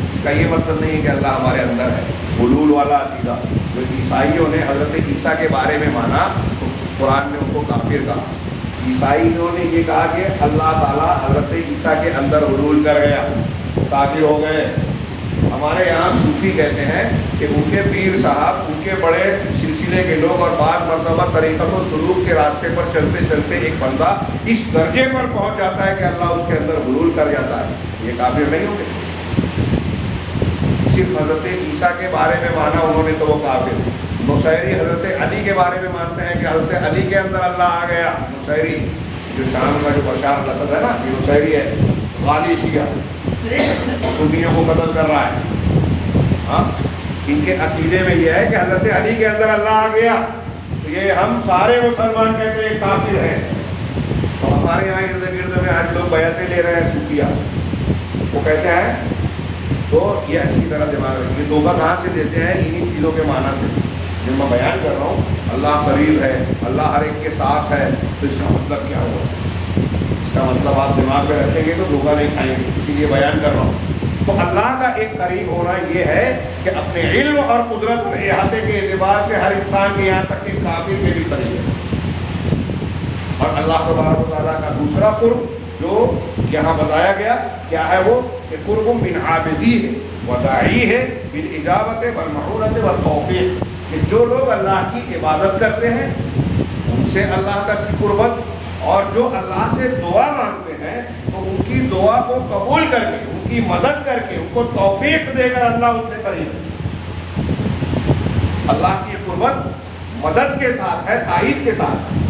اس کا یہ مطلب نہیں ہے کہ اللہ ہمارے اندر ہے۔ حلول والا عقیدہ جو عیسائیوں نے حضرت عیسیٰ کے بارے میں مانا تو قرآن نے ان کو کافر کہا۔ عیسائیوں نے یہ کہا کہ اللہ تعالیٰ حضرت عیسیٰ کے اندر حلول کر گیا، کافر ہو گئے۔ ہمارے یہاں صوفی کہتے ہیں کہ ان کے پیر صاحب، ان کے بڑے سلسلے کے لوگ اور بعض مرتبہ طریقت و سلوک کے راستے پر چلتے چلتے ایک بندہ اس درجے پر پہنچ جاتا ہے کہ اللہ اس کے اندر حلول کر جاتا ہے، یہ کافر نہیں ہوں گے؟ صرف حضرت عیسیٰ کے بارے میں مانا انہوں نے تو وہ کافر۔ نصیری حضرت علی کے بارے میں مانتے ہیں کہ حضرت علی کے اندر اللہ آ گیا۔ نصیری جو شام کا جو بشار الاسد ہے نا، یہ نصیری ہے، غالی شیعہ، سنیوں کو قتل کر رہا ہے۔ ہاں ان کے عقیدے میں یہ ہے کہ حضرت علی کے اندر اللہ آ گیا، تو یہ ہم سارے مسلمان کہتے ہیں کافر ہیں۔ تو ہمارے یہاں ارد گرد میں آج لوگ بیعتیں لے رہے ہیں صوفیہ، وہ کہتے ہیں، تو یہ اچھی طرح دماغ رکھیے، دھوکہ کہاں سے دیتے ہیں؟ انہی چیزوں کے معنی سے جب میں بیان کر رہا ہوں اللہ قریب ہے، اللہ ہر ایک کے ساتھ ہے، تو اس کا مطلب کیا ہوا؟ اس کا مطلب آپ دماغ میں رکھیں گے تو دھوکہ نہیں کھائیں گے، اسی لیے بیان کر رہا ہوں۔ تو اللہ کا ایک قریب ہونا یہ ہے کہ اپنے علم اور قدرت اور احاطے کے اعتبار سے ہر انسان کے، یہاں تک کہ کافر کے بھی قریب ہے۔ اور اللہ تبارک و تعالیٰ کا دوسرا قرب جو یہاں بتایا گیا کیا ہے، وہ کہ قرب من عابدی ہے وداعی ہے بالاجابت والمعونت والتوفیق، کہ جو لوگ اللہ کی عبادت کرتے ہیں ان سے اللہ کا قربت، اور جو اللہ سے دعا مانگتے ہیں تو ان کی دعا کو قبول کر کے، ان کی مدد کر کے، ان کو توفیق دے کر اللہ ان سے قریب ہے۔ اللہ کی قربت مدد کے ساتھ ہے، تائید کے ساتھ ہے۔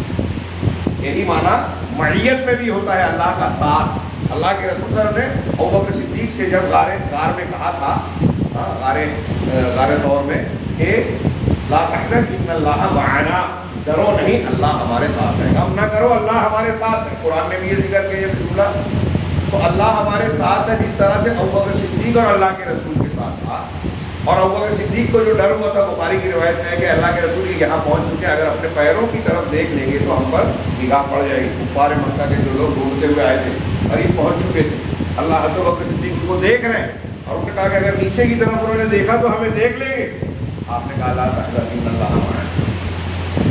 یہی معنی معیت میں بھی ہوتا ہے، اللہ کا ساتھ۔ اللہ کے رسول صلی اللہ علیہ وسلم نے ابوبکر صدیق سے جب غار میں کہا تھا، غار ثور میں، کہ لا تحزن ان اللہ معنا، ڈرو نہیں اللہ ہمارے ساتھ ہے، غم نہ کرو اللہ ہمارے ساتھ ہے۔ قرآن میں بھی یہ ذکر کیا یہ جملہ، تو اللہ ہمارے ساتھ ہے جس طرح سے ابوبکر صدیق اور اللہ کے رسول کے ساتھ تھا۔ اور ابوبکر صدیق کو جو ڈر ہوا تھا، بخاری کی روایت میں ہے کہ اللہ کے رسول یہاں پہنچ چکے، اگر اپنے پیروں کی طرف دیکھ لیں گے تو ہم پر نگاہ پڑ جائے گی۔ کفار مکہ کے جو لوگ ڈھونڈتے ہوئے آئے تھے قریب پہنچ چکے تھے، اللہ حضرت ابوبکر صدیق کو دیکھ رہے ہیں، اور انہوں نے کہا کہ اگر نیچے کی طرف انہوں نے دیکھا تو ہمیں دیکھ لیں گے۔ آپ نے کہا لا تحزن ان اللہ معنا،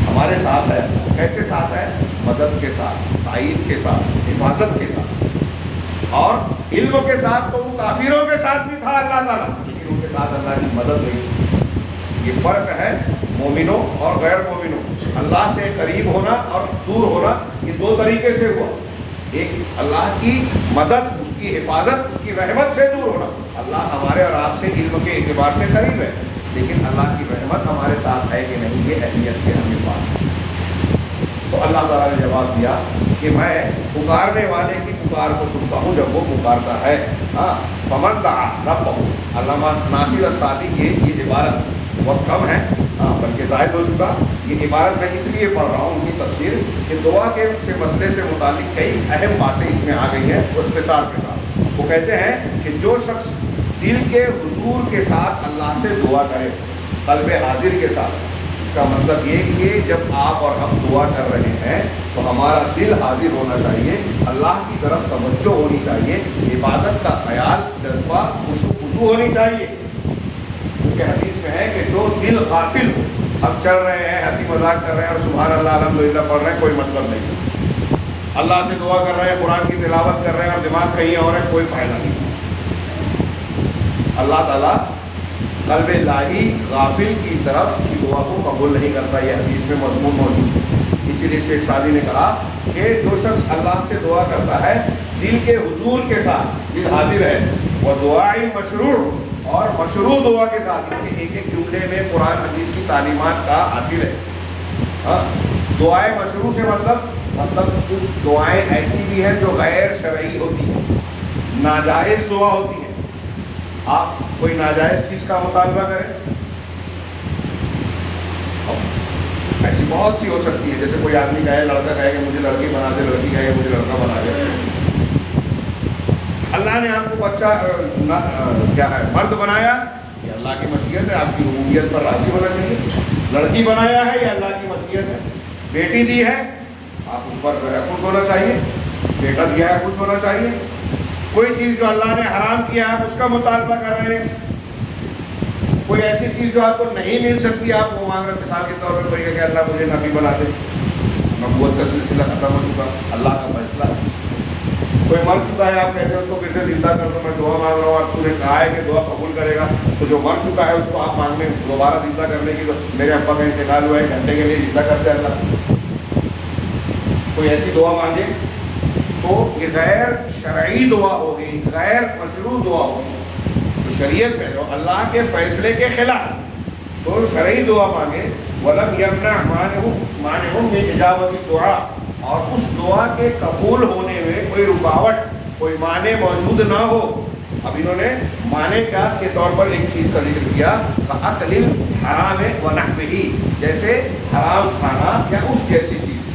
ہمارے ساتھ ہے۔ کیسے ساتھ ہے؟ مدد کے ساتھ، تائید کے ساتھ، حفاظت کے ساتھ، اور علم کے ساتھ۔ تو وہ کافروں کے ساتھ بھی تھا اللہ تعالیٰ، لیکن ان کے ساتھ اللہ کی مدد ہوئی۔ یہ فرق ہے مومنوں اور غیر مومنوں۔ اللہ سے قریب ہونا اور دور ہونا یہ دو طریقے سے ہوا۔ ایک اللہ کی مدد، اس کی حفاظت، اس کی رحمت سے دور ہونا۔ اللہ ہمارے اور آپ سے علم کے اعتبار سے قریب ہے، لیکن اللہ کی رحمت ہمارے ساتھ ہے کہ نہیں، یہ اہمیت کے ہمیں بات ہے۔ تو اللہ تعالیٰ نے جواب دیا کہ میں پکارنے والے کی پکار کو سنتا ہوں جب وہ پکارتا ہے۔ فمن دعا ربہ، علامہ ناصر السعدی کی یہ عبارت بہت کم ہے، بلکہ زائد ہو چکا۔ یہ عبارت میں اس لیے پڑھ رہا ہوں ان کی تفسیر کہ دعا کے سے مسئلے سے متعلق کئی اہم باتیں اس میں آ گئی ہیں اختصار کے ساتھ۔ وہ کہتے ہیں کہ جو شخص دل کے حضور کے ساتھ اللہ سے دعا کرے، قلب حاضر کے ساتھ، اس کا مطلب یہ کہ جب آپ اور ہم دعا کر رہے ہیں تو ہمارا دل حاضر ہونا چاہیے، اللہ کی طرف توجہ ہونی چاہیے، عبادت کا خیال، جذبہ، خشوع ہونی چاہیے۔ کیونکہ حدیث میں ہے کہ جو دل غافل ہو، ہم چل رہے ہیں، ہنسی مذاق کر رہے ہیں اور سبحان اللہ الحمدللہ پڑھ رہے ہیں، کوئی مطلب نہیں۔ اللہ سے دعا کر رہے ہیں، قرآن کی تلاوت کر رہے ہیں اور دماغ کہیں اور ہے، کوئی فائدہ نہیں۔ اللہ تعالیٰ قلب لاہی غافل کی طرف کی دعا کو قبول نہیں کرتا، یہ حدیث میں مضمون موجود ہے۔ اسی لیے شیخ سعدی نے کہا کہ جو شخص اللہ سے دعا کرتا ہے دل کے حضور کے ساتھ، دل حاضر ہے، وہ دعائی مشروع، اور مشروع دعا کے ساتھ، کیونکہ ایک ایک جملے میں قرآن حدیث کی تعلیمات کا حاصل ہے۔ دعائیں مشروع سے مطلب کچھ دعائیں ایسی بھی ہیں جو غیر شرعی ہوتی ہیں، ناجائز دعا ہوتی ہیں۔ آپ کوئی ناجائز چیز کا مطالبہ کریں، ایسی بہت سی ہو سکتی ہے، جیسے کوئی آدمی کہے، لڑکا کہے کہ مجھے لڑکی بنا دے، لڑکی کہے کہ مجھے لڑکا بنا دے۔ اللہ نے آپ کو بچہ کیا ہے مرد بنایا، یہ اللہ کی مشیت ہے، آپ کی ربوبیت پر راضی ہونا چاہیے۔ لڑکی بنایا ہے، یہ اللہ کی مشیت ہے۔ بیٹی دی ہے، آپ اس پر خوش ہونا چاہیے۔ بیٹا دیا ہے، خوش ہونا چاہیے۔ کوئی چیز جو اللہ نے حرام کیا ہے آپ اس کا مطالبہ کر رہے ہیں، کوئی ایسی چیز جو آپ کو نہیں مل سکتی آپ وہ مانگ رہے، مثال کے طور پر کوئی کہ اللہ مجھے نبی بنا دے، نبوت کا سلسلہ ختم ہو چکا، اللہ کا فیصلہ ہے۔ کوئی مر چکا ہے، آپ کہتے ہیں اس کو پھر سے زندہ کر دو، میں دعا مانگ رہا ہوں، اور تو نے کہا ہے کہ دعا قبول کرے گا، تو جو مر چکا ہے اس کو آپ مانگنے دوبارہ زندہ کرنے کی، تو میرے ابا کا انتقال ہوا ہے، گھنٹے کے لیے زندہ کرتے ہیں اللہ، کوئی ایسی دعا مانگے تو یہ غیر شرعی دعا ہوگی، غیر مشروع دعا ہوگی۔ تو شریعت میں جو اللہ کے فیصلے کے خلاف تو شرعی دعا مانگے، وَلَمْ يَمْنَعْ مَانِعٌ مِنْ إِجَابَةِ الدُّعَاء، اور اس دعا کے قبول ہونے میں کوئی رکاوٹ، کوئی مانع موجود نہ ہو۔ اب انہوں نے معنی کا کے طور پر ایک چیز کا ذکر کیا، فَأَكْلِ الْحَرَامِ وَنَحْوِهِ، جیسے حرام کھانا یا اس جیسی چیز۔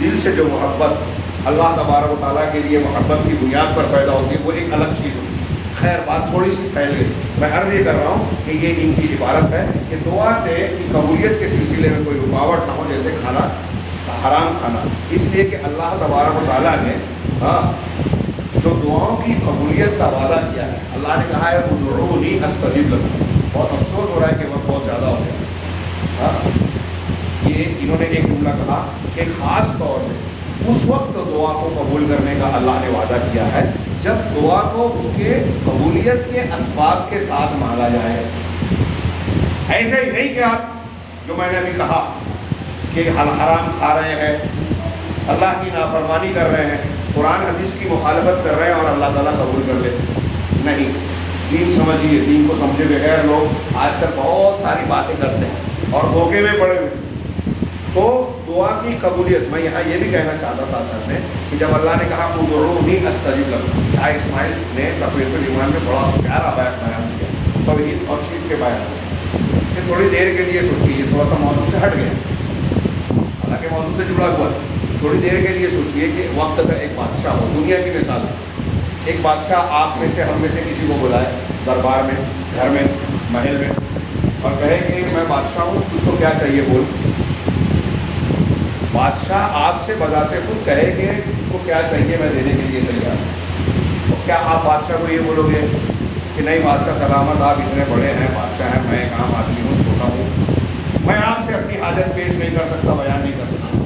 دل سے جو محبت اللہ تبارک و تعالیٰ کے لیے محبت کی بنیاد پر پیدا ہوتی ہے وہ ایک الگ چیز ہوتی ہے۔ خیر بات تھوڑی سی پھیل گئی، میں عرض یہ کر رہا ہوں کہ یہ ان کی عبارت ہے کہ دعا سے کی قبولیت کے سلسلے میں کوئی رکاوٹ نہ ہو، جیسے کھانا حرام کھانا، اس لیے کہ اللہ تبارک و تعالیٰ نے جو دعاؤں کی قبولیت کا وعدہ کیا ہے، اللہ نے کہا ہے ادعونی استجب لکم۔ بہت افسوس ہو رہا ہے کہ وقت بہت زیادہ ہو گیا۔ یہ انہوں نے ایک جملہ کہا کہ خاص طور سے اس وقت دعا کو قبول کرنے کا اللہ نے وعدہ کیا ہے جب دعا کو اس کے قبولیت کے اسباب کے ساتھ مانگا جائے۔ ایسے ہی نہیں کہ آپ جو میں نے ابھی کہا کہ حرام کھا رہے ہیں، اللہ کی نافرمانی کر رہے ہیں، قرآن حدیث کی مخالفت کر رہے ہیں اور اللہ تعالیٰ قبول کر لے۔ نہیں، دین سمجھیے، دین کو سمجھے بغیر لوگ آج کل بہت ساری باتیں کرتے ہیں اور دھوکے میں پڑے ہوئے۔ تو دعا کی قبولیت، میں یہاں یہ بھی کہنا چاہتا تھا اصل میں کہ جب اللہ نے کہا ادعونی استجب لکم، شاہ اسماعیل نے تقویۃ الایمان میں بڑا پیارا بیان کیا توحید اور شرک کے بیان میں، کہ تھوڑی دیر کے لیے سوچیے، تھوڑا سا موضوع سے ہٹ گیا، حالانکہ موضوع سے جڑا ہوا ہے۔ تھوڑی دیر کے لیے سوچیے کہ وقت کا ایک بادشاہ ہو، دنیا کی مثال ہے، ایک بادشاہ آپ میں سے ہم میں سے کسی کو بلائے دربار میں، گھر میں، محل میں، اور کہے کہ میں بادشاہ ہوں، تجھ کو کیا چاہیے بول۔ بادشاہ آپ سے بذات خود کہے کہ اس کو کیا چاہیے میں دینے کے لیے تیار ہوں، تو کیا آپ بادشاہ کو یہ بولو گے کہ نہیں بادشاہ سلامت، آپ اتنے بڑے ہیں، بادشاہ ہیں، میں ایک عام آدمی ہوں، چھوٹا ہوں، میں آپ سے اپنی حاجت پیش نہیں کر سکتا، بیان نہیں کر سکتا،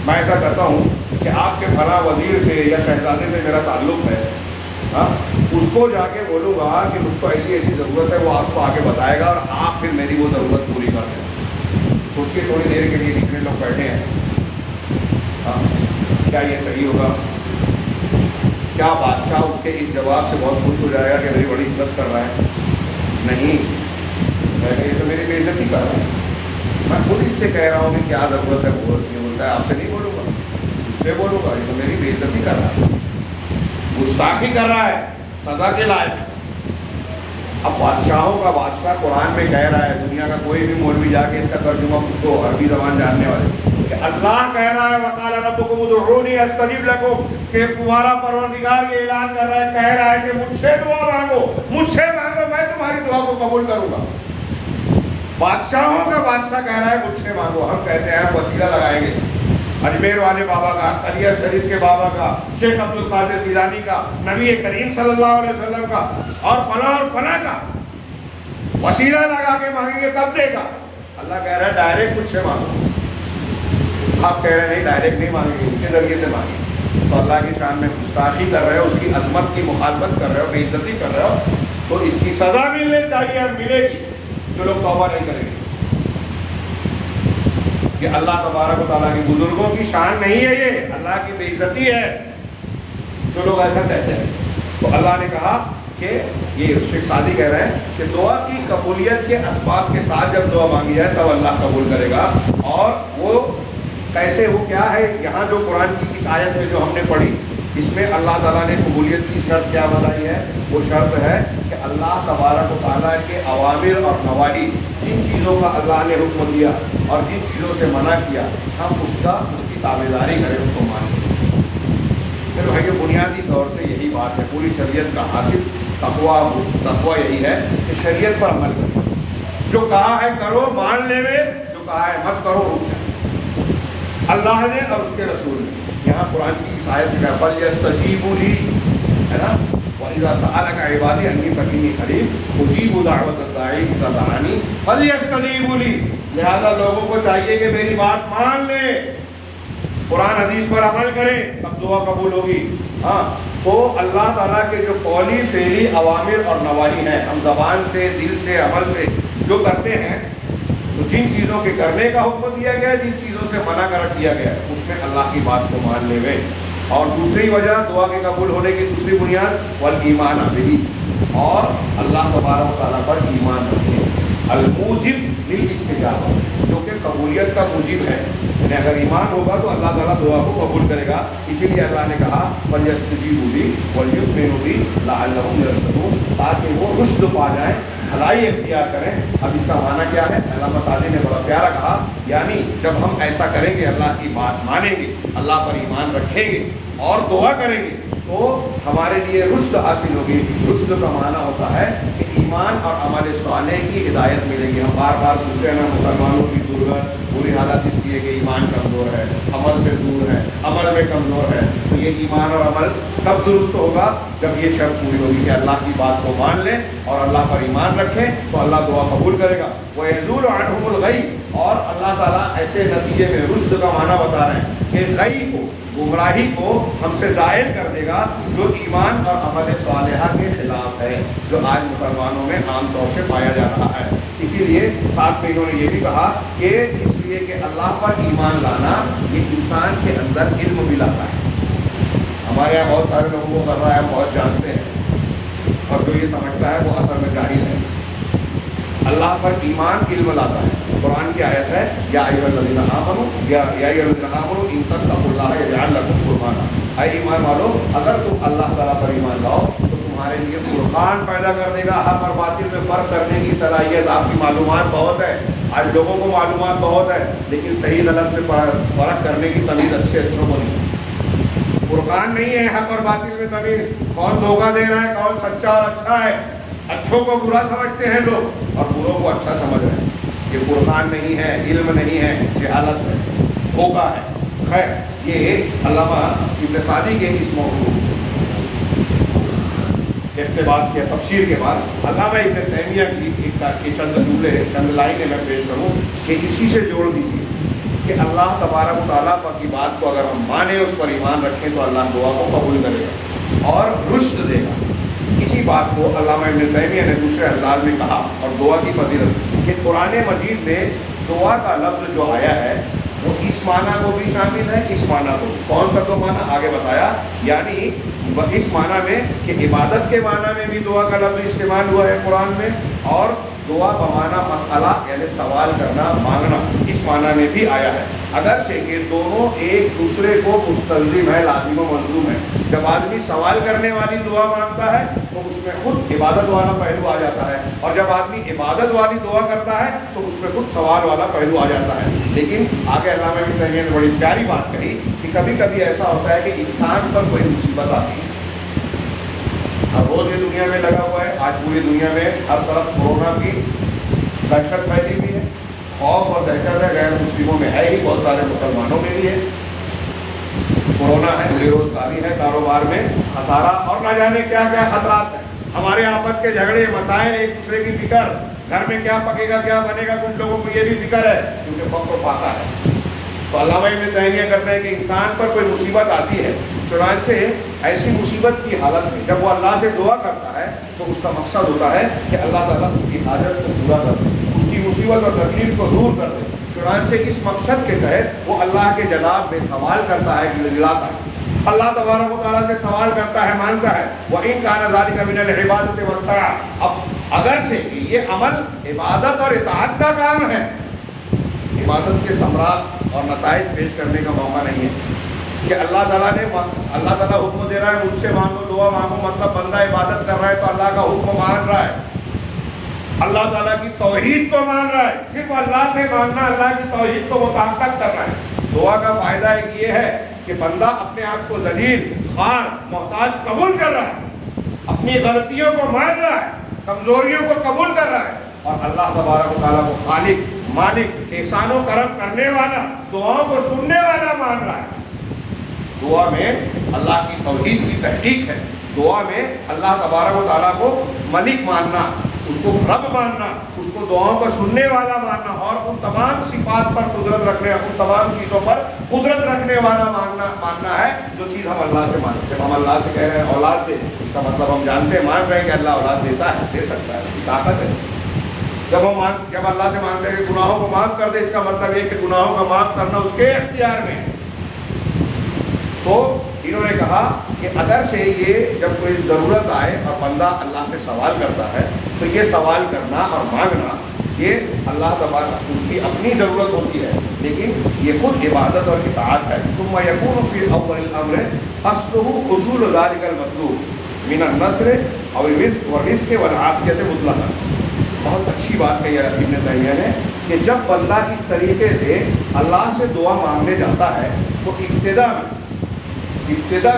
میں ایسا کرتا ہوں کہ آپ کے فلاں وزیر سے یا شہزادے سے میرا تعلق ہے، اس کو جا کے بولوں گا کہ مجھ کو ایسی ایسی ضرورت ہے، وہ آپ کو آگے بتائے گا اور آپ پھر میری وہ ضرورت پوری کر دیں۔ سوچیے تھوڑی دیر کے لیے جتنے لوگ بیٹھے ہیں، کیا یہ صحیح ہوگا؟ کیا بادشاہ اس کے اس جواب سے بہت خوش ہو جائے گا کہ میری بڑی عزت کر رہا ہے؟ نہیں، یہ تو میری بے عزتی کر رہا ہے۔ میں خود اس سے کہہ رہا ہوں کہ کیا ضرورت ہے، وہ یہ بولتا ہے آپ سے نہیں بولوں گا، اس سے بولوں گا، یہ تو میری بے عزتی کر رہا ہے، گستاخی کر رہا ہے، سزا کے لائق۔ اب بادشاہوں کا بادشاہ قرآن میں کہہ رہا ہے، دنیا کا کوئی بھی مولوی جا کے اس کا ترجمہ پوچھو، عربی زبان جاننے والے، کہ اللہ کہہ رہا ہے وقال ربکم ادعونی استجب لکم، کہ تمہارا پروردگار یہ اعلان کر رہا ہے، کہہ رہا ہے کہ مجھ سے دعا مانگو، مجھ سے مانگو، میں تمہاری دعا کو قبول کروں گا۔ بادشاہوں کا بادشاہ کہہ رہا ہے مجھ سے مانگو، ہم کہتے ہیں وسیلہ لگائیں گے، اجمیر والے بابا کا، علی شریف کے بابا کا، شیخ عبد القادر جیلانی کا، نبی کریم صلی اللہ علیہ وسلم کا، اور فلاں کا وسیلہ لگا کے مانگیں گے تب دے گا۔ اللہ کہہ رہا ہے ڈائریکٹ مجھ سے مانگو، آپ کہہ رہے ہیں نہیں ڈائریکٹ نہیں مانگیں گے، ان کے ذریعے سے مانگیں، تو اللہ کی شان میں گستاخی کر رہے ہو، اس کی عظمت کی مخالفت کر رہے ہو، بے عزتی کر رہے ہو، تو اس کی سزا ملنے چاہیے اور ملے گی جو لوگ توبہ نہیں کریں گے۔ کہ اللہ تبارک و تعالیٰ کی بزرگوں کی شان نہیں ہے، یہ اللہ کی بے عزتی ہے جو لوگ ایسا کہتے ہیں۔ تو اللہ نے کہا کہ یہ شیخ سعدی کہہ رہے ہیں کہ دعا کی قبولیت کے اسباب کے ساتھ جب دعا مانگی جائے تب اللہ قبول کرے گا، اور وہ کیسے، وہ کیا ہے، یہاں جو قرآن کی اس آیت میں جو ہم نے پڑھی اس میں اللہ تعالیٰ نے قبولیت کی شرط کیا بتائی ہے؟ وہ شرط ہے کہ اللہ تبارک و تعالیٰ کے اوامر اور نواہی، جن چیزوں کا اللہ نے حکم دیا اور جن چیزوں سے منع کیا، ہم اس کی تابعداری کریں، اس کو مانیں۔ پھر بھائی بنیادی طور سے یہی بات ہے، پوری شریعت کا حاصل تقویٰ یہی ہے کہ شریعت پر عمل کریں، جو کہا ہے کرو مان لے، جو کہا ہے مت کرو رک جائے، اللہ نے اور اس کے رسول نے۔ یہاں قرآن کی اس آیت میں فَلْيَسْتَجِيبُوا لِي ہے نا، وَإِذَا سَأَلَكَ عِبَادِي أَنِّي فَإِنِّي قَرِيبٌ أُجِيبُ دَعْوَةَ الدَّاعِ إِذَا دَعَانِ فَلْيَسْتَجِيبُوا لِي۔ لہذا لوگوں کو چاہیے کہ میری بات مان لیں، قرآن حدیث پر عمل کریں، تب دعا قبول ہوگی۔ ہاں، تو اللہ تعالیٰ کے جو قولی فعلی اوامر اور نواہی ہیں، ہم زبان سے، دل سے، عمل سے جو کرتے ہیں، تو جن چیزوں کے کرنے کا حکم دیا گیا ہے، جن چیزوں سے منع کر دیا گیا ہے، اس میں اللہ کی بات کو مان لے گئے۔ اور دوسری وجہ دعا کے قبول ہونے کی دوسری بنیاد والایمان بہ، اور اللہ تبارک و تعالیٰ پر ایمان رکھیں، الموجب للاستجابہ، جو کہ قبولیت کا موجب ہے، یعنی اگر ایمان ہوگا تو اللہ تعالیٰ دعا کو قبول کرے گا. اسی لیے اللہ نے کہا فَلْيَسْتَجِيبُوا لِي وَلْيُؤْمِنُوا بِي لَعَلَّهُمْ يَرْشُدُونَ، تاکہ وہ رشد پا جائیں، بھلائی اختیار کریں. اب اس کا معنی کیا ہے؟ علامہ سعدی نے بڑا پیارا کہا، یعنی جب ہم ایسا کریں گے، اللہ کی بات مانیں گے، اللہ پر ایمان رکھیں گے اور دعا کریں گے تو ہمارے لیے رشد حاصل ہوگی. رشد کا معنی ہوتا ہے کہ ایمان اور عمل صالح کی ہدایت ملے گی. ہم بار بار سنتے ہیں نا مسلمانوں کی درگت بری حالت اس لیے کہ ایمان کمزور ہے، عمل سے دور ہے، عمل میں کمزور ہے. تو یہ ایمان اور عمل کب درست ہوگا؟ جب یہ شرط پوری ہوگی کہ اللہ کی بات کو مان لیں اور اللہ پر ایمان رکھیں تو اللہ دعا قبول کرے گا. وَيَزُولُ عَنْهُمُ الْغَيُّ، اور اللہ تعالیٰ ایسے نتیجے میں رشد کا معنی بتا رہے ہیں کہ غی کو، گمراہی کو ہم سے زائل کر دے گا جو ایمان اور عمل صالحہ کے خلاف ہے، جو آج مسلمانوں میں عام طور سے پایا جا رہا ہے. اسی لیے ساتھ میں انہوں نے یہ بھی کہا کہ اس لیے کہ اللہ پر ایمان لانا یہ انسان کے اندر علم بھی لاتا ہے. ہمارے یہاں بہت سارے لوگوں کو کر رہا ہے، ہم بہت جانتے ہیں، اور جو یہ سمجھتا ہے وہ اصل میں جاہل ہے. اللہ پر ایمان علم لاتا ہے. قرآن کی آیت ہے یا ایھا الذین آمنوا یا ایھا الذین آمنوا ان تتقوا اللہ یجعل لکم فرقانا، اے ایمان والو اگر تم اللہ تعالیٰ پر ایمان لاؤ تو تمہارے لیے فرقان پیدا کر دے گا. حق اور باطل میں فرق کرنے کی صلاحیت آپ کی معلومات بہت ہے، آج لوگوں کو معلومات بہت ہے، لیکن صحیح غلط میں فرق کرنے کی تمیز اچھوں کو نہیں. فرقان نہیں ہے حق اور باطل میں تمیز. کون دھوکہ دے رہا ہے، کون سچا اور اچھا ہے. اچھوں کو برا سمجھتے ہیں لوگ اور بروں کو اچھا سمجھ رہے ہیں. یہ فرقان نہیں ہے، علم نہیں ہے، جہالت ہے، دھوکہ ہے. خیر، یہ علامہ ابن سعدی کے اس موضوع اقتباس کے تفسیر کے بعد علامہ ابن تیمیہ کی چند جملے، چند لائنیں میں پیش کروں کہ اسی سے جوڑ دیجیے کہ اللہ تبارک و تعالیٰ کی بات کو اگر ہم مانیں، اس پر ایمان رکھیں تو اللہ دعا کو قبول کرے گا اور رشد دے گا. اسی بات کو علامہ ابن تیمیہ نے دوسرے انداز میں کہا اور دعا کی فضیلت کہ قرآن مجید میں دعا کا لفظ جو آیا ہے وہ اس معنی کو بھی شامل ہے، اس معنی کو بھی. کون سا دو معنی آگے بتایا، یعنی اس معنی میں کہ عبادت کے معنی میں بھی دعا کا لفظ استعمال ہوا ہے قرآن میں، اور دعا بمعنی مسئلہ یعنی سوال کرنا، مانگنا، اس معنی میں بھی آیا ہے. اگرچہ یہ دونوں ایک دوسرے کو مستلزم ہے، لازم و ملزوم ہے. جب آدمی سوال کرنے والی دعا مانگتا ہے تو اس میں خود عبادت والا پہلو آ جاتا ہے، اور جب آدمی عبادت والی دعا کرتا ہے تو اس میں خود سوال والا پہلو آ جاتا ہے. لیکن آگے علامہ ابن تیمیہ نے بڑی پیاری بات کہی کہ کبھی کبھی ایسا ہوتا ہے کہ انسان پر کوئی مصیبت آتی ہے. اب روز یہ دنیا میں لگا ہوا ہے، آج پوری دنیا میں ہر طرف کورونا کی دہشت پھیلی ہوئی ہے. خوف اور دہشت ہے، غیر مسلموں میں ہے ہی، بہت سارے مسلمانوں میں بھی ہے. کورونا ہے، بے روزگاری ہے، کاروبار میں خسارہ اور نہ جانے کیا کیا خطرات ہیں. ہمارے آپس کے جھگڑے، مسائل، ایک دوسرے کی فکر، گھر میں کیا پکے گا کیا بنے گا، کچھ لوگوں کو یہ بھی فکر ہے کیونکہ فقر و فاقہ ہے. تو علامہ ابن تیمیہ کرتے ہیں کہ انسان پر کوئی مصیبت آتی ہے، چنانچہ ایسی مصیبت کی حالت میں جب وہ اللہ سے دعا کرتا ہے تو اس کا مقصد ہوتا ہے کہ اللہ تعالیٰ اس کی حاجت کو پورا کر دے، اس کی مصیبت اور تکلیف کو دور کر دے. چنانچہ اس مقصد کے تحت وہ اللہ کے جناب میں سوال کرتا ہے، گڑگڑاتا ہے، اللہ تبارک و تعالیٰ سے سوال کرتا ہے، مانگتا ہے. وَإِن كَانَ ذَلِكَ مِنَ الْعِبَادَةِ وَالطَّاعَةِ، اب اگرچہ کہ یہ عمل عبادت اور اطاعت کا کام ہے، عبادت کے ثمرات اور نتائج پیش کرنے کا موقع نہیں ہے کہ اللہ تعالیٰ حکم دے رہا ہے مجھ سے مانگو، دعا مانگو، مطلب بندہ عبادت کر رہا ہے تو اللہ کا حکم مان رہا ہے، اللہ تعالیٰ کی توحید کو مان رہا ہے. صرف اللہ سے مانگنا، اللہ کی توحید کو مطابقت کرنا ہے. دعا کا فائدہ ایک یہ ہے کہ بندہ اپنے آپ کو ذلیل، خوار، محتاج قبول کر رہا ہے، اپنی غلطیوں کو مان رہا ہے، کمزوریوں کو قبول کر رہا ہے، اور اللہ تبارک و تعالیٰ کو خالق، مالک، احسان و کرم کرنے والا، دعاؤں کو سننے والا مان رہا ہے. دعا میں اللہ کی توحید کی تحقیق ہے. دعا میں اللہ تبارک و تعالیٰ کو ملک ماننا، اس کو رب ماننا، اس کو دعاؤں کو سننے والا ماننا، اور ان تمام صفات پر قدرت رکھنے، ان تمام چیزوں پر قدرت رکھنے والا ماننا ہے جو چیز ہم اللہ سے مانتے ہیں. جب ہم اللہ سے کہہ رہے ہیں اولاد دے، اس کا مطلب ہم جانتے ہیں، مان رہے ہیں کہ اللہ اولاد دیتا ہے، دے سکتا ہے، اس کی طاقت ہے. جب اللہ سے مانتے ہیں کہ گناہوں کو معاف کر دے، اس کا مطلب یہ کہ گناہوں کا معاف کرنا اس کے اختیار میں. تو انہوں نے کہا کہ اگرچہ یہ جب کوئی ضرورت آئے اور بندہ اللہ سے سوال کرتا ہے تو یہ سوال کرنا اور مانگنا یہ اللہ تبارک اس کی اپنی ضرورت ہوتی ہے، لیکن یہ خود عبادت اور اطاعت ہے۔ ثم یکون فی اول الامر اصلہ حصول ذلک المطلوب من النصر او الرزق والرزق والعافیت مطلقا۔ بہت اچھی بات کہی ہے ابن تیمیہ نے کہ جب بندہ اس طریقے سے اللہ سے دعا مانگنے جاتا ہے تو ابتدا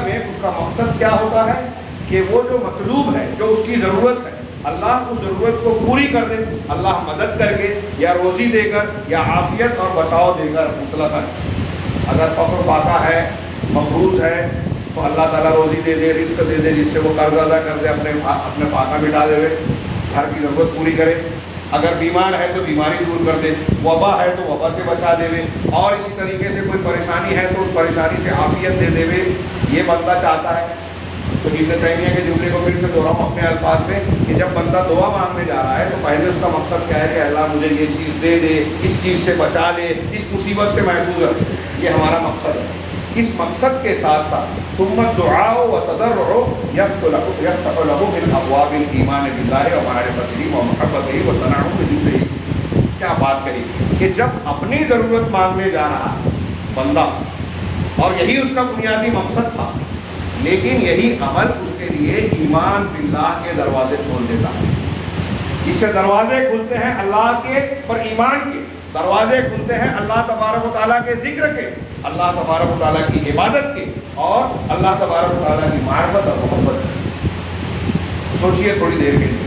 میں اس کا مقصد کیا ہوتا ہے کہ وہ جو مطلوب ہے، جو اس کی ضرورت ہے، اللہ اس ضرورت کو پوری کر دے، اللہ مدد کر کے یا روزی دے کر یا عافیت اور بچاؤ دے کر مطلقاً۔ اگر فقر فاقہ ہے، مقروض ہے، تو اللہ تعالیٰ روزی دے دے، رزق دے دے، جس سے وہ قرض ادا کر دے، اپنے فاقہ مٹا دے، گھر کی ضرورت پوری کرے۔ اگر بیمار ہے تو بیماری دور کر دے، وبا ہے تو وبا سے بچا دے، اور اسی طریقے سے کوئی پریشانی ہے تو اس پریشانی سے عافیت دے دے، یہ بندہ چاہتا ہے۔ تو ابن تیمیہ کے جملے کو پھر سے دوہراؤں اپنے الفاظ میں کہ جب بندہ دعا مانگنے جا رہا ہے تو پہلے اس کا مقصد کیا ہے کہ اللہ مجھے یہ چیز دے دے، اس چیز سے بچا لے، اس مصیبت سے محفوظ رکھے، یہ ہمارا مقصد ہے۔ اس مقصد کے ساتھ ساتھ ثم الدعاء والتضرع يفتح له من ابواب الايمان بالله ومعرفته ومحبته والتنعم بذكره۔ کیا بات کہی کہ جب اپنی ضرورت مانگنے جا رہا بندہ، اور یہی اس کا بنیادی مقصد تھا، لیکن یہی عمل اس کے لیے ایمان باللہ کے دروازے کھول دیتا ہے۔ اس سے دروازے کھلتے ہیں اللہ کے پر ایمان کے، دروازے کھلتے ہیں اللہ تبارک و تعالیٰ کے ذکر کے، اللہ تبارک و تعالیٰ کی عبادت کے، اور اللہ تبارک و تعالیٰ کی معرفت اور محبت کے۔ سوچئے تھوڑی دیر کے لیے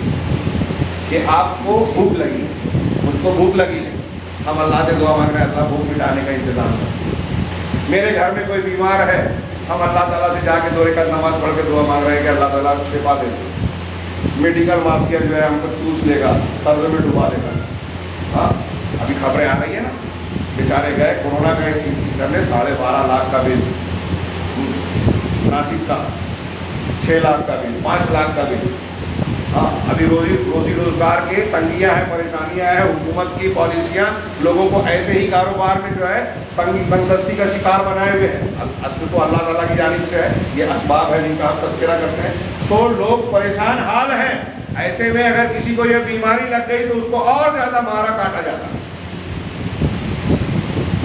کہ آپ کو بھوک لگی ہے، مجھ کو بھوک لگی ہے، ہم اللہ سے دعا مانگ رہے ہیں اللہ بھوک مٹانے کا انتظام کرے۔ میرے گھر میں کوئی بیمار ہے، ہم اللہ تعالیٰ سے جا کے 2 رکعت نماز پڑھ کے دعا مانگ رہے ہیں کہ اللہ تعالیٰ کو شفا دے دے۔ میڈیکل مافیا جو ہے ہم کو چوس لے گا، قرضے میں ڈبا لے گا۔ ہاں ابھی خبریں آ رہی ہیں نا، بیچارے گئے کورونا کا کرنے 12.5 لاکھ کا بل، ناسک کا 6 لاکھ کا بل، 5 لاکھ کا بل۔ ہاں ابھی روزی روزگار کے تنگیاں ہیں، پریشانیاں ہیں، حکومت کی پالیسیاں لوگوں کو ایسے ہی کاروبار میں جو ہے تنگ دستی کا شکار بنائے ہوئے ہیں۔ اصل تو اللہ تعالیٰ کی جانب سے ہے، یہ اسباب ہے جن کا ہم تذکرہ کرتے ہیں۔ تو لوگ پریشان حال ہیں، ایسے میں اگر کسی کو یہ بیماری لگ گئی تو اس کو اور زیادہ مارا کاٹا جاتا ہے۔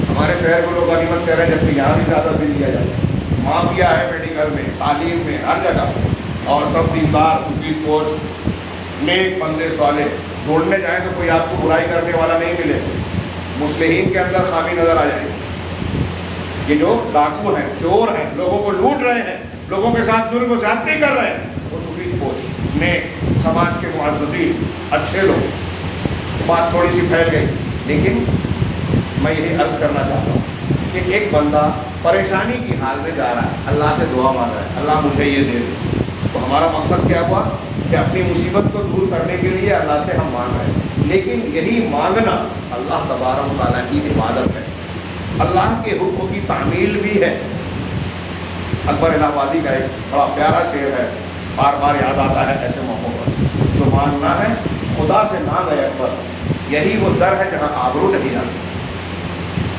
ہمارے شہر کو لوگ غنیمت کہہ رہے ہیں، جبکہ یہاں بھی زیادہ بل دیا جاتا ہے۔ مافیا ہے میڈیکل میں، تعلیم میں، ہر جگہ، اور سب دیندار، سفید پوش، نیک بندے صالح ڈھونڈنے جائیں تو کوئی آپ کو برائی کرنے والا نہیں ملے۔ مصلحین کے اندر خامی نظر آ جائے گی۔ یہ جو ڈاکو ہیں، چور ہیں، لوگوں کو لوٹ رہے ہیں، لوگوں کے ساتھ ظلم و زیادتی کر رہے ہیں، وہ سفید پوش، نیک، سماج کے معززین، اچھے لوگ۔ بات تھوڑی سی پھیل گئی، لیکن میں یہی عرض کرنا چاہتا ہوں کہ ایک بندہ پریشانی کی حال میں جا رہا ہے، اللہ سے دعا مانگ رہا ہے اللہ مجھے یہ دے دے، تو ہمارا مقصد کیا ہوا کہ اپنی مصیبت کو دور کرنے کے لیے اللہ سے ہم مانگ رہے ہیں، لیکن یہی مانگنا اللہ تبارک و تعالیٰ کی عبادت ہے، اللہ کے حکم کی تعمیل بھی ہے۔ اکبر الہ آبادی کا ایک بڑا پیارا شعر ہے، بار بار یاد آتا ہے ایسے موقعوں پر، جو مانگنا ہے خدا سے مانگ ہے اکبر، یہی وہ در ہے جہاں آبرو نہیں جاتی۔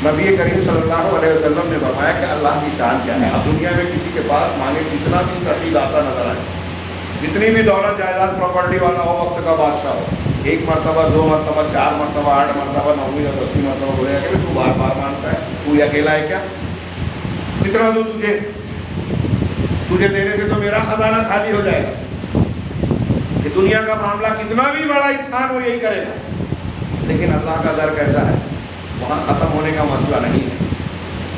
نبی کریم صلی اللہ علیہ وسلم نے فرمایا کہ اللہ کی شان کیا ہے، اب دنیا میں کسی کے پاس مانگے جتنا بھی سخی داتا نظر آئے، جتنی بھی دولت جائیداد پراپرٹی والا ہو، وقت کا بادشاہ ہو، 1 مرتبہ 2 مرتبہ 4 مرتبہ 8 مرتبہ 9 یا 10 مرتبہ بولے گا کہ تو بار بار مانگتا ہے، تو یہ اکیلا ہے کیا؟ کتنا دوں تجھے دینے سے تو میرا خزانہ خالی ہو جائے گا۔ کہ دنیا کا معاملہ کتنا بھی بڑا انسان ہو یہی کرے گا، لیکن اللہ کا در کیسا ہے، وہاں ختم ہونے کا مسئلہ نہیں ہے۔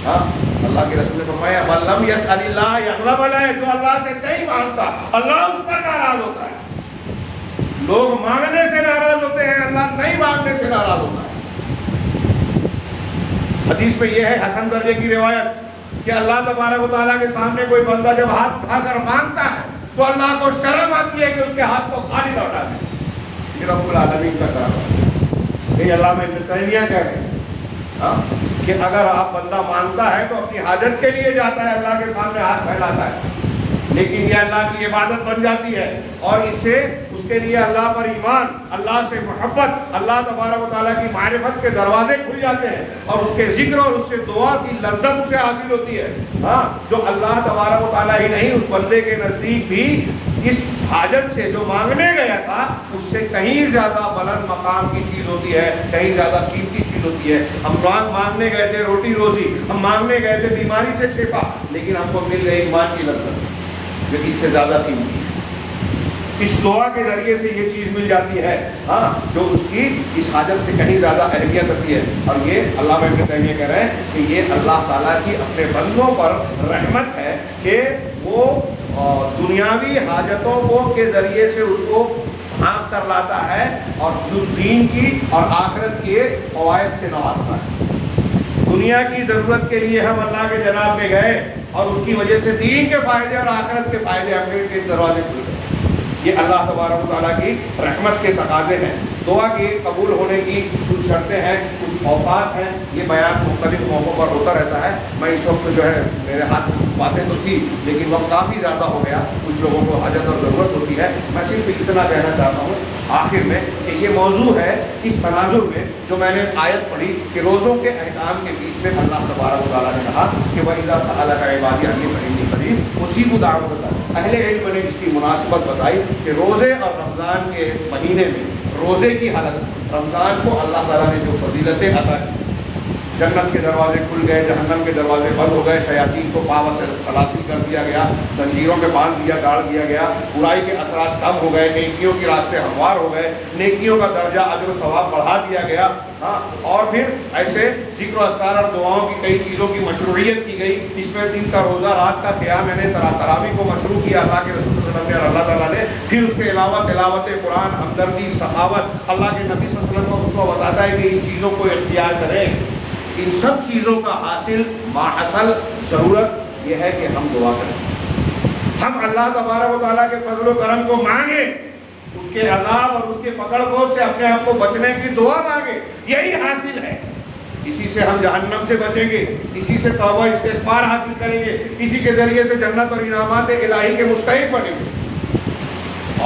ہاں اللہ کے رسول نے فرمایا من لم یسأل اللہ یغضب علیہ، جو اللہ سے نہیں مانگتا اللہ اس پر ناراض ہوتا ہے۔ لوگ مانگنے سے ناراض ہوتے ہیں، اللہ نہیں مانگنے سے ناراض ہوتا ہے۔ حدیث میں یہ ہے، حسن درجے کی روایت، کہ اللہ تبارک و تعالیٰ کے سامنے کوئی بندہ جب ہاتھ اٹھا کر مانگتا ہے تو اللہ کو شرم آتی ہے کہ اس کے ہاتھ کو خالی لوٹا دے۔ یہ رب العالمین کا کرم ہے، یہ علامہ ابن تیمیہ کہہ رہے ہیں کہ اگر آپ بندہ مانگتا ہے تو اپنی حاجت کے لیے جاتا ہے، اللہ کے سامنے ہاتھ پھیلاتا ہے، لیکن یہ اللہ کی عبادت بن جاتی ہے، اور اس سے اس کے لیے اللہ پر ایمان، اللہ سے محبت، اللہ تبارک و تعالیٰ کی معرفت کے دروازے کھل جاتے ہیں، اور اس کے ذکر اور اس سے دعا کی لذت اسے حاصل ہوتی ہے۔ ہاں جو اللہ تبارک و تعالیٰ ہی نہیں، اس بندے کے نزدیک بھی اس حاجت سے جو مانگنے گیا تھا اس سے کہیں زیادہ بلند مقام کی چیز ہوتی ہے، کہیں زیادہ قیمتی چیز ہوتی ہے۔ ہم مانگنے گئے تھے روٹی روزی، ہم مانگنے گئے تھے بیماری سے شفا، لیکن ہم کو مل گئی ایمان کی لذت جو اس سے زیادہ قیمتی ہے۔ اس دعا کے ذریعے سے یہ چیز مل جاتی ہے جو اس کی اس حاجت سے کہیں زیادہ اہمیت ہوتی ہے۔ اور یہ علامہ ابن تیمیہ کہہ رہے ہیں کہ یہ اللہ تعالیٰ کی اپنے بندوں پر رحمت ہے کہ وہ دنیاوی حاجتوں کو کے ذریعے سے اس کو بھانپ کر لاتا ہے اور دین کی اور آخرت کے فوائد سے نوازتا ہے۔ دنیا کی ضرورت کے لیے ہم اللہ کے جناب میں گئے اور اس کی وجہ سے دین کے فائدے اور آخرت کے فائدے اپنے کے دروازے کھل گئے۔ یہ اللہ تبارک و تعالیٰ کی رحمت کے تقاضے ہیں۔ دعا کے قبول ہونے کی کچھ شرطیں ہیں، کچھ اوقات ہیں، یہ بیان مختلف موقعوں پر ہوتا رہتا ہے۔ میں اس وقت جو ہے میرے ہاتھ باتیں تو تھی لیکن وقت کافی زیادہ ہو گیا، کچھ لوگوں کو حاجت اور ضرورت ہوتی ہے۔ میں صرف اتنا کہنا چاہتا ہوں آخر میں کہ یہ موضوع ہے اس تناظر میں جو میں نے آیت پڑھی کہ روزوں کے احکام کے بیچ میں اللہ تبارک و تعالیٰ نے کہا کہ وَإِذَا سَأَلَكَ عِبَادِي عَنِّي فَإِنِّي قَرِيبٌ أُجِيبُ دَعْوَةَ الدَّاعِ۔ اہل علم نے اس کی مناسبت بتائی کہ روزے اور رمضان کے مہینے میں روزے کی حالت، رمضان کو اللہ تعالیٰ نے جو فضیلتیں عطا کی، جنت کے دروازے کھل گئے، جہنم کے دروازے بند ہو گئے، شیاطین کو پاوا سے سلاسل کر دیا گیا، زنجیروں میں باندھ دیا، گاڑ دیا گیا، برائی کے اثرات کم ہو گئے، نیکیوں کے راستے ہموار ہو گئے، نیکیوں کا درجہ اجر و ثواب بڑھا دیا گیا، اور پھر ایسے ذکر و اذکار اور دعاؤں کی کئی چیزوں کی مشروعیت کی گئی۔ اس میں دن کا روزہ، رات کا قیام، یعنی تراویح کو مشروع کیا اللہ کے رسول صلی اللہ علیہ وسلم نے اور اللہ تعالیٰ نے۔ پھر اس کے علاوہ تلاوت قرآن، ہمدردی، سخاوت، اللہ کے نبی صلی اللہ علیہ وسلم کو اسوہ بتاتا ہے کہ ان چیزوں کو اختیار کریں۔ ان سب چیزوں کا حاصل ماحصل ضرورت یہ ہے کہ ہم دعا کریں، ہم اللہ تبارک و تعالیٰ کے فضل و کرم کو مانگیں، اس کے عذاب اور اس کے پکڑ کو سے اپنے آپ کو بچنے کی دعا مانگیں، یہی حاصل ہے۔ اسی سے ہم جہنم سے بچیں گے، اسی سے توبہ استغفار حاصل کریں گے، اسی کے ذریعے سے جنت اور انعامات الہی کے مستحق بنیں گے۔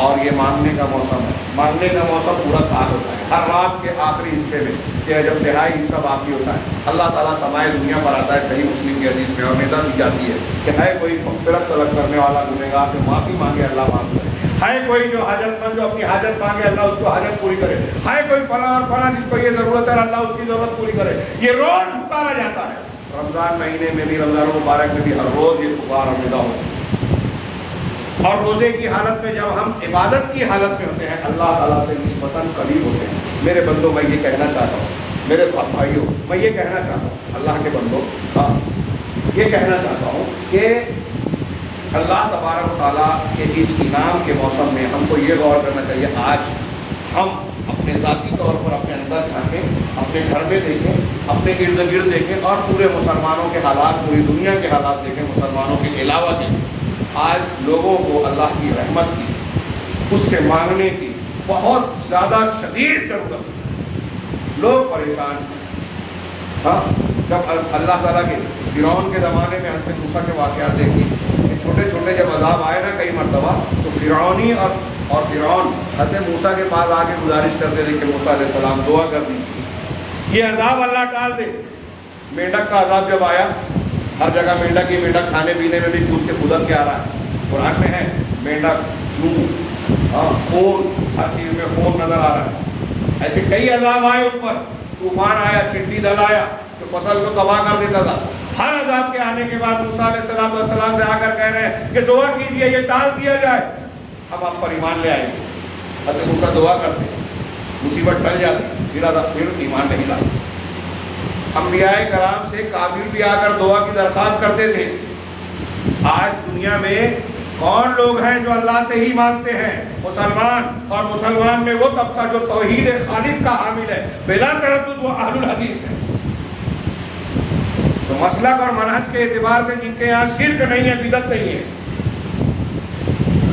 اور یہ مانگنے کا موسم ہے، مانگنے کا موسم پورا سال ہوتا ہے، ہر رات کے آخری حصے میں کہ جب تہائی حصہ باقی ہوتا ہے اللہ تعالیٰ سمائے دنیا پر آتا ہے۔ صحیح مسلم کی حدیث میں اور ندا دی جاتی ہے کہ ہے کوئی مغفرت طلب کرنے والا گنہگار جو معافی مانگے اللہ معاف کرے، ہے کوئی جو حاجت مند جو اپنی حاجت مانگے اللہ اس کو حاجت پوری کرے، ہے کوئی فلاں اور فلاں جس کو یہ ضرورت ہے اللہ اس کی ضرورت پوری کرے۔ یہ روز پکارا جاتا ہے، رمضان مہینے میں بھی، رمضان مبارک میں بھی ہر روز یہ پکار اور ندا ہوتی ہے۔ اور روزے کی حالت میں جب ہم عبادت کی حالت میں ہوتے ہیں اللہ تعالیٰ سے نسبتاً قریب ہوتے ہیں۔ میرے بندوں میں یہ کہنا چاہتا ہوں، میرے بھائیوں میں یہ کہنا چاہتا ہوں، اللہ کے بندوں یہ کہنا چاہتا ہوں کہ اللہ تبارک و تعالیٰ کے اس انعام کے موسم میں ہم کو یہ غور کرنا چاہیے آج ہم اپنے ذاتی طور پر اپنے اندر جھانکیں، اپنے گھر میں دیکھیں، اپنے ارد گرد دیکھیں اور پورے مسلمانوں کے حالات، پوری دنیا کے حالات دیکھیں، مسلمانوں کے علاوہ دیکھیں۔ آج لوگوں کو اللہ کی رحمت کی، اس سے مانگنے کی بہت زیادہ شدید ضرورت ہے، لوگ پریشان ہیں۔ جب اللہ تعالیٰ کے فرعون کے زمانے میں حضرت موسیٰ کے واقعات دیکھیں کہ چھوٹے چھوٹے جب عذاب آئے نا کئی مرتبہ تو فرعونی اور فرعون حضرت موسیٰ کے پاس آ کے گزارش کرتے تھے کہ موسیٰ علیہ السلام دعا کر دیجیے یہ عذاب اللہ ٹال دے۔ مینڈک کا عذاب جب آیا، ہر جگہ مینڈک ہی مینڈک، کھانے پینے میں بھی کود کے کودک کے آ رہا ہے، قرآن میں ہے مینڈک، چوں، خون، ہر چیز میں خون نظر آ رہا ہے۔ ایسے کئی عذاب آئے ان پر، طوفان آیا، ٹڈی دل آیا جو فصل کو تباہ کر دیتا تھا۔ ہر عذاب کے آنے کے بعد موسیٰ علیہ السلام سے آ کر کہہ رہے ہیں کہ دعا کیجیے یہ ٹال دیا جائے، ہم آپ پر ایمان لے آئیں گے۔ حضرت موسیٰ دعا کرتے، مصیبت ٹل جاتی، پھر ایمان نہیں لاتے۔ انبیاء کرام سے کافر بھی آ کر دعا کی درخواست کرتے تھے۔ آج دنیا میں کون لوگ ہیں جو اللہ سے ہی مانگتے ہیں؟ مسلمان، اور مسلمان میں وہ طبقہ جو توحید خالص کا حامل ہے، بلا تردد وہ اہل الحدیث ہے۔ تو مسلک اور منہج کے اعتبار سے جن کے یہاں شرک نہیں ہے، بدعت نہیں ہے،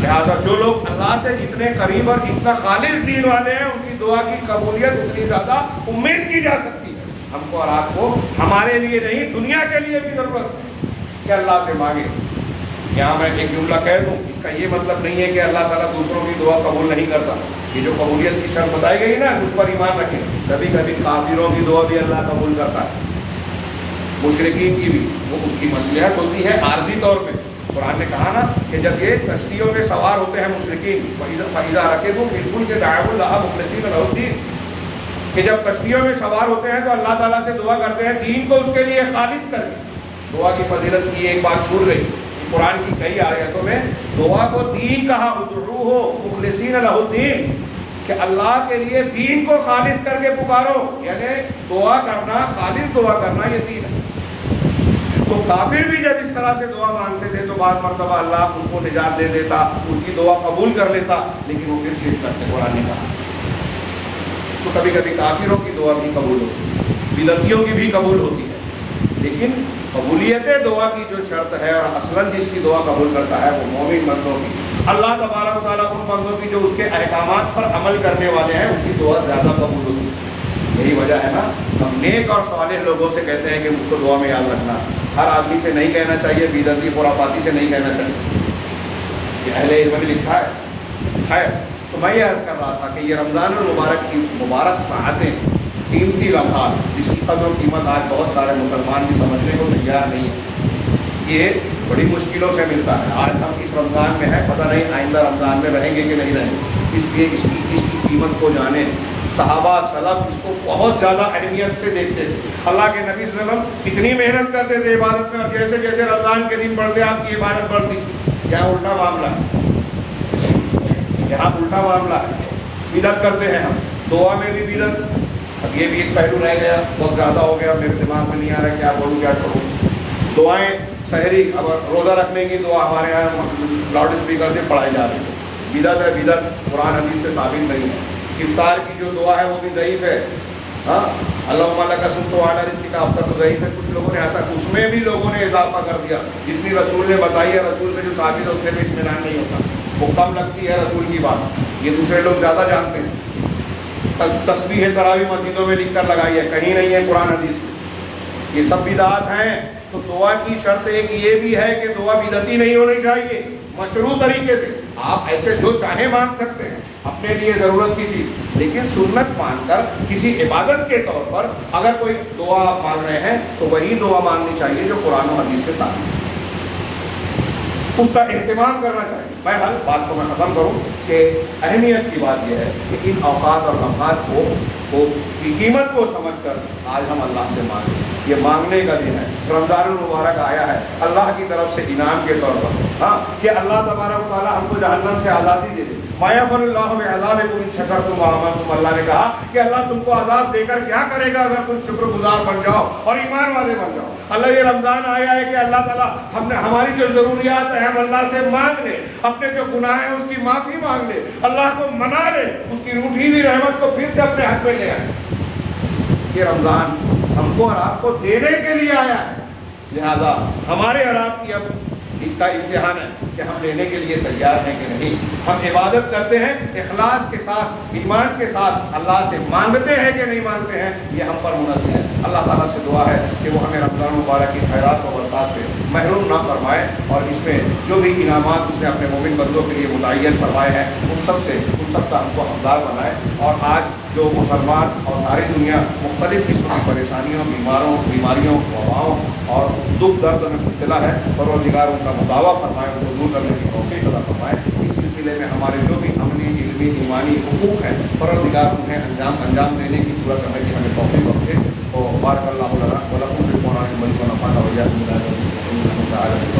لہذا جو لوگ اللہ سے جتنے قریب اور جتنا خالص دین والے ہیں ان کی دعا کی قبولیت اتنی زیادہ امید کی جا سکتی ہے۔ ہم کو اور آپ کو ہمارے لیے نہیں دنیا کے لیے بھی ضرورت ہے کہ اللہ سے مانگے۔ یہاں میں ایک جملہ کہہ دوں، اس کا یہ مطلب نہیں ہے کہ اللہ تعالیٰ دوسروں کی دعا قبول نہیں کرتا۔ یہ جو قبولیت کی شرط بتائی گئی نا اس پر ایمان رکھیں، کبھی کبھی کافروں کی دعا بھی اللہ قبول کرتا ہے، مشرکین کی بھی، وہ اس کی مصلحت ہوتی ہے عارضی طور پہ، قرآن نے کہا نا کہ جب یہ کشتیوں میں سوار ہوتے ہیں مشرکین فَإِذَا رَكِبُوا فِي الْفُلْكِ دَعَوُا اللَّهَ مُخْلِصِينَ لَهُ الدِّينَ کہ جب کشتیوں میں سوار ہوتے ہیں تو اللہ تعالیٰ سے دعا کرتے ہیں دین کو اس کے لیے خالص کر کے. دعا کی فضیلت کی ایک بات چھوٹ گئی. قرآن کی کئی آیتوں میں دعا کو دین کہا, ادعوہ مخلصین لہ الدین, کہ اللہ کے لیے دین کو خالص کر کے پکارو, یعنی دعا کرنا, خالص دعا کرنا یہ دین ہے. تو کافر بھی جب اس طرح سے دعا مانگتے تھے تو بعض مرتبہ اللہ ان کو نجات دے دیتا, ان کی دعا قبول کر لیتا, لیکن وہ پھر شرک کرتے. قرآن نے کہا تو کبھی کبھی کافروں کی دعا بھی قبول ہوتی ہے, بدعتیوں کی بھی قبول ہوتی ہے, لیکن قبولیت دعا کی جو شرط ہے اور اصلاً جس کی دعا قبول کرتا ہے وہ مومن بندوں کی, اللہ تبارک و تعالیٰ ان بندوں کی جو اس کے احکامات پر عمل کرنے والے ہیں ان کی دعا زیادہ قبول ہوتی ہے. یہی وجہ ہے نا ہم نیک اور صالح لوگوں سے کہتے ہیں کہ مجھ کو دعا میں یاد رکھنا. ہر آدمی سے نہیں کہنا چاہیے, بدعتی خرافاتی سے نہیں کہنا چاہیے, یہ اہل علم نے لکھا ہے. خیر, تو میں یہ عرض کر رہا تھا کہ یہ رمضان المبارک کی مبارک ساعتیں, قیمتی لمحات جس کی قدر و قیمت آج بہت سارے مسلمان بھی سمجھنے کو تیار نہیں ہے, یہ بڑی مشکلوں سے ملتا ہے. آج ہم اس رمضان میں ہیں, پتہ نہیں آئندہ رمضان میں رہیں گے کہ نہیں رہیں گے, اس لیے اس کی قیمت کو جانیں. صحابہ سلف اس کو بہت زیادہ اہمیت سے دیکھتے تھے. اللہ کے نبی صلی اللہ علیہ وسلم کتنی محنت کرتے تھے عبادت میں, اور جیسے جیسے رمضان کے دن بڑھتے آپ کی عبادت بڑھتی. یہاں الٹا معاملہ ہے, یہاں الٹا معاملہ ہے. بدعت کرتے ہیں ہم, دعا میں بھی بدعت. اب یہ بھی ایک پہلو رہ گیا, بہت زیادہ ہو گیا, میرے دماغ میں نہیں آ رہا کیا بولوں کیا کروں. دعائیں سحری, اب روزہ رکھنے کی دعا ہمارے یہاں لاؤڈ اسپیکر سے پڑھائی جا رہی ہے. بدعت ہے, بدعت قرآن حدیث سے ثابت نہیں ہے. افطار کی جو دعا ہے وہ بھی ضعیف ہے. ہاں, اللہم لک صمت وعلی رزقک افطرت تو ضعیف ہے. کچھ لوگوں نے ایسا, اس میں بھی لوگوں نے اضافہ کر دیا. جتنی رسول نے بتائی ہے, رسول سے جو ثابت ہے اس میں بھی اطمینان نہیں ہوتا, وہ کم لگتی ہے رسول کی بات. یہ دوسرے لوگ زیادہ جانتے ہیں. تسبیح تراویح مسجدوں میں لکھ کر لگائی ہے, کہیں نہیں ہے قرآن حدیث میں. یہ سب بدعات ہیں. تو دعا کی شرط ایک یہ بھی ہے کہ دعا بدعتی نہیں ہونی چاہیے, مشروع طریقے سے. آپ ایسے جو چاہیں مانگ سکتے ہیں اپنے لیے ضرورت کی چیز, لیکن سنت مان کر کسی عبادت کے طور پر اگر کوئی دعا مانگ رہے ہیں تو وہی دعا مانگنی چاہیے جو قرآن و حدیث سے ثابت ہے, اس کا اہتمام کرنا چاہیے. بہرحال بات کو میں ختم کروں کہ اہمیت کی بات یہ ہے کہ ان اوقات اور لمحات کو کی قیمت کو سمجھ کر آج ہم اللہ سے مانگیں. یہ مانگنے کا دن ہے. رمضان المبارک آیا ہے اللہ کی طرف سے انعام کے طور پر, ہاں, کہ اللہ تبارک و تعالیٰ ہم کو جہنم سے آزادی دے دے. ما یفعل اللہ بعذابکم ان شکرتم وآمنتم, اللہ نے کہا کہ اللہ تم کو عذاب دے کر کیا کرے گا اگر تم شکر گزار بن جاؤ اور ایمان والے بن جاؤ. اللہ, یہ رمضان آیا ہے کہ اللہ تعالیٰ ہم نے ہماری جو ضروریات ہیں ہم اللہ سے مانگ لیں, اپنے جو گناہ ہیں اس کی معافی مانگ لیں, اللہ کو منا لیں, اس کی روٹھی ہوئی رحمت کو پھر سے اپنے حق میں لے آئیں. یہ رمضان ہم کو اور آپ کو دینے کے لیے آیا ہے, لہذا ہمارے اور آپ کی اب ان کا امتحان ہے کہ ہم لینے کے لیے تیار ہیں کہ نہیں. ہم عبادت کرتے ہیں اخلاص کے ساتھ, ایمان کے ساتھ, اللہ سے مانگتے ہیں کہ نہیں مانگتے ہیں, یہ ہم پر منحصر ہے. اللہ تعالیٰ سے دعا ہے کہ وہ ہمیں رمضان مبارک کی خیرات و برکات سے محروم نہ فرمائے, اور اس میں جو بھی انعامات اس نے اپنے مومن بندوں کے لیے متعین فرمائے ہیں ان سب کا ہم کو حقدار بنائے. اور آج جو مسلمان اور ساری دنیا مختلف قسم کی پریشانیوں, بیماریوں, وباؤں اور دکھ درد میں مبتلا ہے, پروردگار ان کا مداوع فرمائے, ان کو دور کرنے کی توفیق عطا فرمائے. اس سلسلے میں ہمارے جو بھی عملی, علمی, ایمانی حقوق ہیں پروردگار انہیں انجام دینے کی, پورا کرنے کی ہمیں توفیق بخشے. اور بارک اللہ لنا ولکم فی القرآن المجید ونفعنا وإياکم بما فیہ من الآیات والذکر الحکیم.